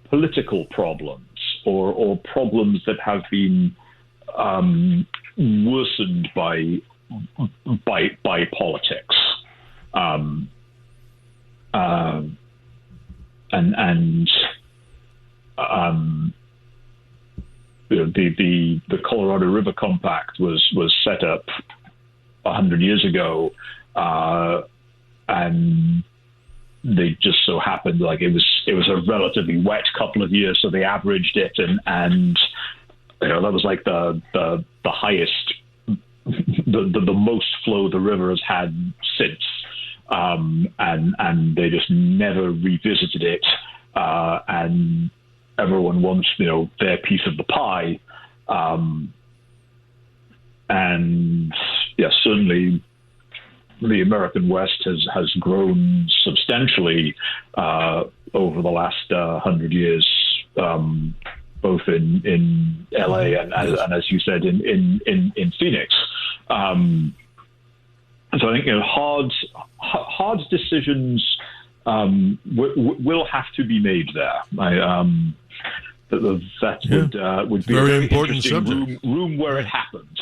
political problems or problems that have been worsened by politics. The Colorado River Compact was set up 100 years ago, and they just so happened like it was a relatively wet couple of years, so they averaged it, and that was like the highest, the most flow the river has had since. And they just never revisited it, and everyone wants their piece of the pie, and yes, certainly the American West has grown substantially over the last 100 years, both in LA and as you said in Phoenix. So I think hard decisions will have to be made there. That would be very a very important interesting subject. room where it happened.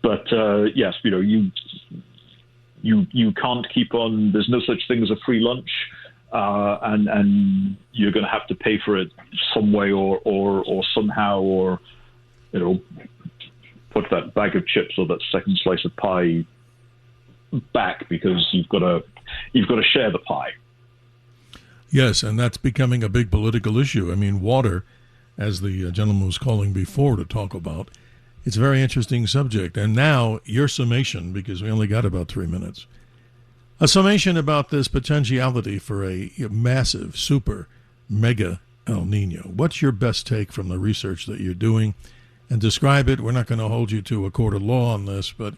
But yes, you can't keep on. There's no such thing as a free lunch, and you're going to have to pay for it some way or somehow, or put that bag of chips or that second slice of pie back because you've got to share the pie. Yes, and that's becoming a big political issue. I mean, water, as the gentleman was calling before to talk about, it's a very interesting subject. And now your summation, because we only got about 3 minutes, a summation about this potentiality for a massive, super, mega El Niño. What's your best take from the research that you're doing? And describe it. We're not going to hold you to a court of law on this, but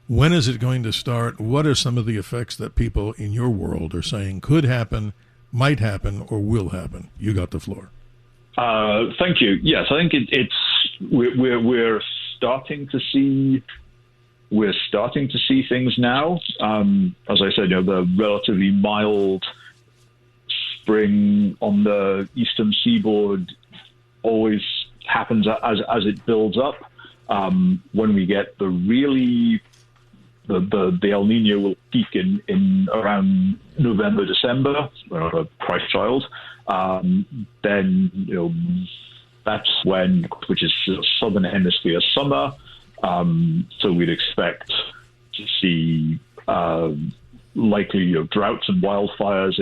When is it going to start? What are some of the effects that people in your world are saying could happen, might happen, or will happen? You got the floor. Thank you. Yes, I think we're starting to see things now. As I said, the relatively mild spring on the eastern seaboard always happens as it builds up. When we get the El Nino will peak in around November, December, a Christ child. Then that's when, which is southern hemisphere summer. So we'd expect to see likely droughts and wildfires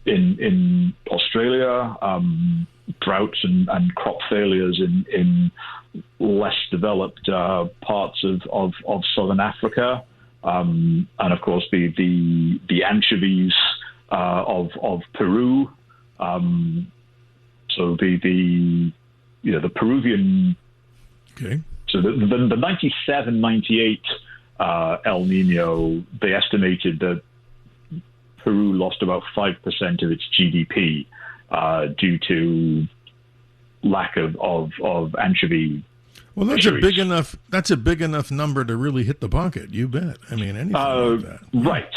in Australia, droughts and crop failures in less developed parts of southern Africa, and of course the anchovies of Peru. So the Peruvian. Okay. So the 97, 98 El Nino, they estimated that Peru lost about 5% of its GDP due to lack of anchovy. Well, that's fisheries. That's a big enough number to really hit the pocket. You bet. I mean, anything like that. Right.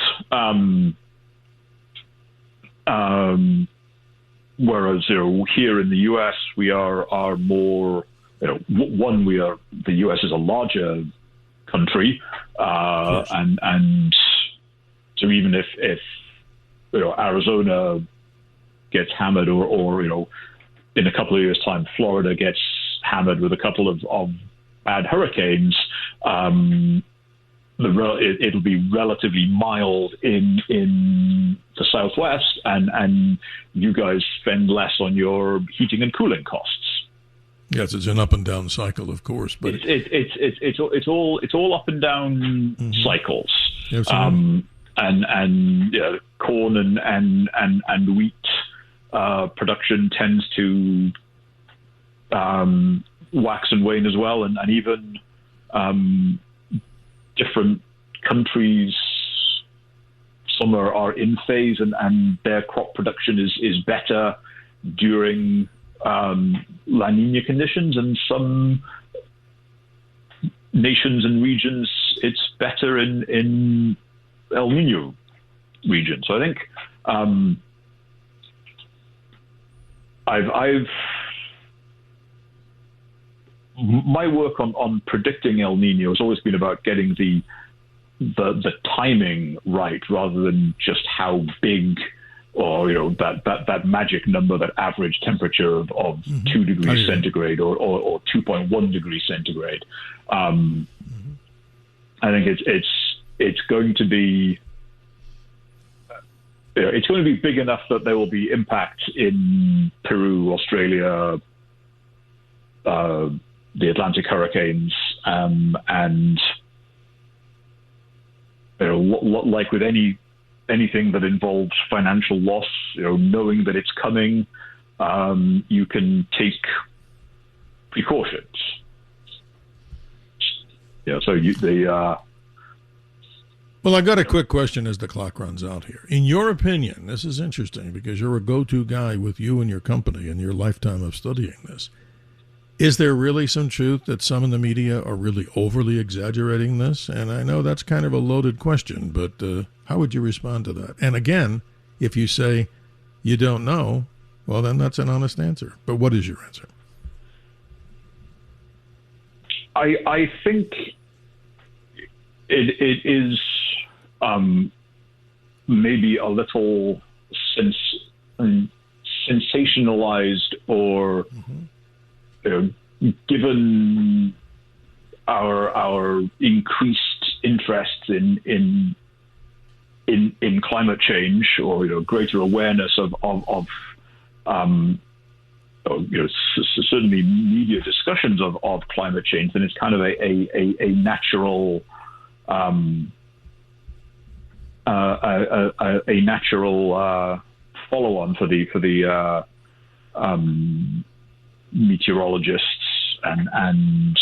Whereas here in the U.S. we are more. The U.S. is a larger country, and so even if Arizona gets hammered, or in a couple of years' time, Florida gets hammered with a couple of bad hurricanes, it'll be relatively mild in the Southwest, and you guys spend less on your heating and cooling costs. Yes, it's an up and down cycle, of course, but it's all up and down cycles. Absolutely. And corn and wheat production tends to wax and wane as well, and even different countries. Some are in phase, and their crop production is better during La Nina conditions, and some nations and regions it's better in El Nino region. So I think I've my work on predicting El Nino has always been about getting the timing right, rather than just how big, or that magic number, that average temperature of 2 degrees centigrade or 2.1 degrees centigrade. I think it's going to be big enough that there will be impact in Peru, Australia, the Atlantic hurricanes, and like with anything that involves financial loss, knowing that it's coming, you can take precautions. Well, I got a quick question as the clock runs out here. In your opinion, this is interesting because you're a go-to guy with you and your company and your lifetime of studying this. Is there really some truth that some in the media are really overly exaggerating this? And I know that's kind of a loaded question, but how would you respond to that? And again, if you say you don't know, well, then that's an honest answer. But what is your answer? I think it is maybe a little sensationalized, or given our increased interest in climate change, or greater awareness of certainly media discussions of climate change, then it's kind of a natural follow-on for the meteorologists and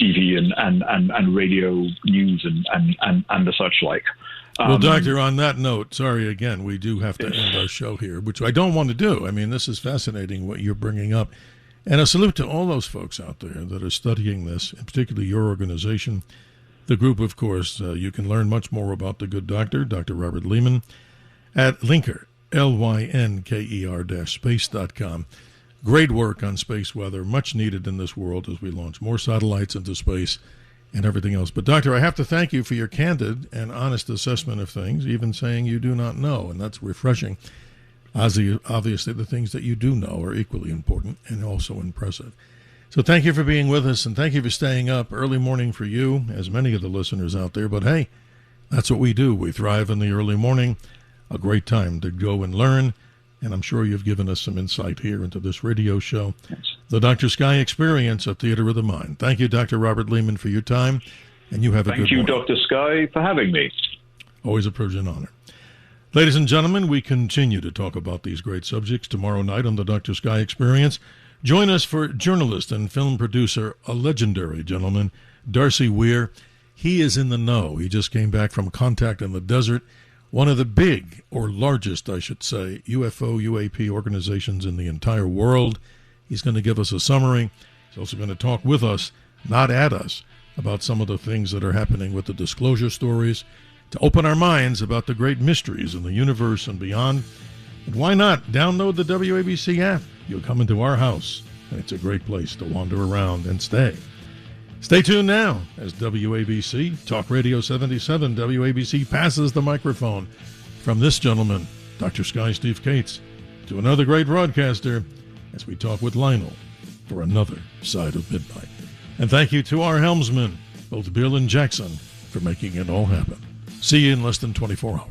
TV and radio news and the such like. Well, Doctor, on that note, sorry again, we do have to end our show here, which I don't want to do. I mean, this is fascinating what you're bringing up. And a salute to all those folks out there that are studying this, and particularly your organization. The group, of course, you can learn much more about the good doctor, Dr. Robert Leeman, at Linker, LYNKER-space.com. Great work on space weather, much needed in this world as we launch more satellites into space and everything else. But, Doctor, I have to thank you for your candid and honest assessment of things, even saying you do not know, and that's refreshing. Obviously, the things that you do know are equally important and also impressive. So thank you for being with us, and thank you for staying up early morning for you, as many of the listeners out there. But, hey, that's what we do. We thrive in the early morning, a great time to go and learn, and I'm sure you've given us some insight here into this radio show, the Dr. Sky Experience at Theater of the Mind. Thank you, Dr. Robert Leeman, for your time, and you have a good morning. Thank you, Dr. Sky, for having me. Always a privilege and honor. Ladies and gentlemen, we continue to talk about these great subjects tomorrow night on the Dr. Sky Experience. Join us for journalist and film producer, a legendary gentleman, Darcy Weir. He is in the know. He just came back from Contact in the Desert, one of the big, or largest, I should say, UFO, UAP organizations in the entire world. He's going to give us a summary. He's also going to talk with us, not at us, about some of the things that are happening with the disclosure stories, to open our minds about the great mysteries in the universe and beyond. And why not download the WABC app? You'll come into our house, and it's a great place to wander around and stay. Stay tuned now as WABC, Talk Radio 77, WABC passes the microphone from this gentleman, Dr. Sky Steve Cates, to another great broadcaster as we talk with Lionel for another Side of Midnight. And thank you to our helmsmen, both Bill and Jackson, for making it all happen. See you in less than 24 hours.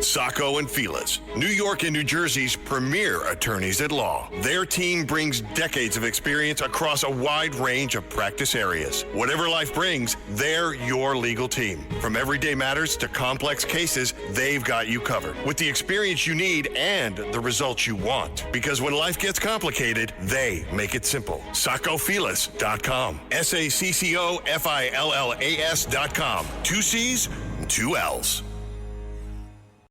Sacco and Feliz, New York and New Jersey's premier attorneys at law. Their team brings decades of experience across a wide range of practice areas. Whatever life brings, they're your legal team. From everyday matters to complex cases, they've got you covered with the experience you need and the results you want. Because when life gets complicated, they make it simple. SaccoFeliz.com. SACCOFILLAS.com. 2 C's, 2 L's.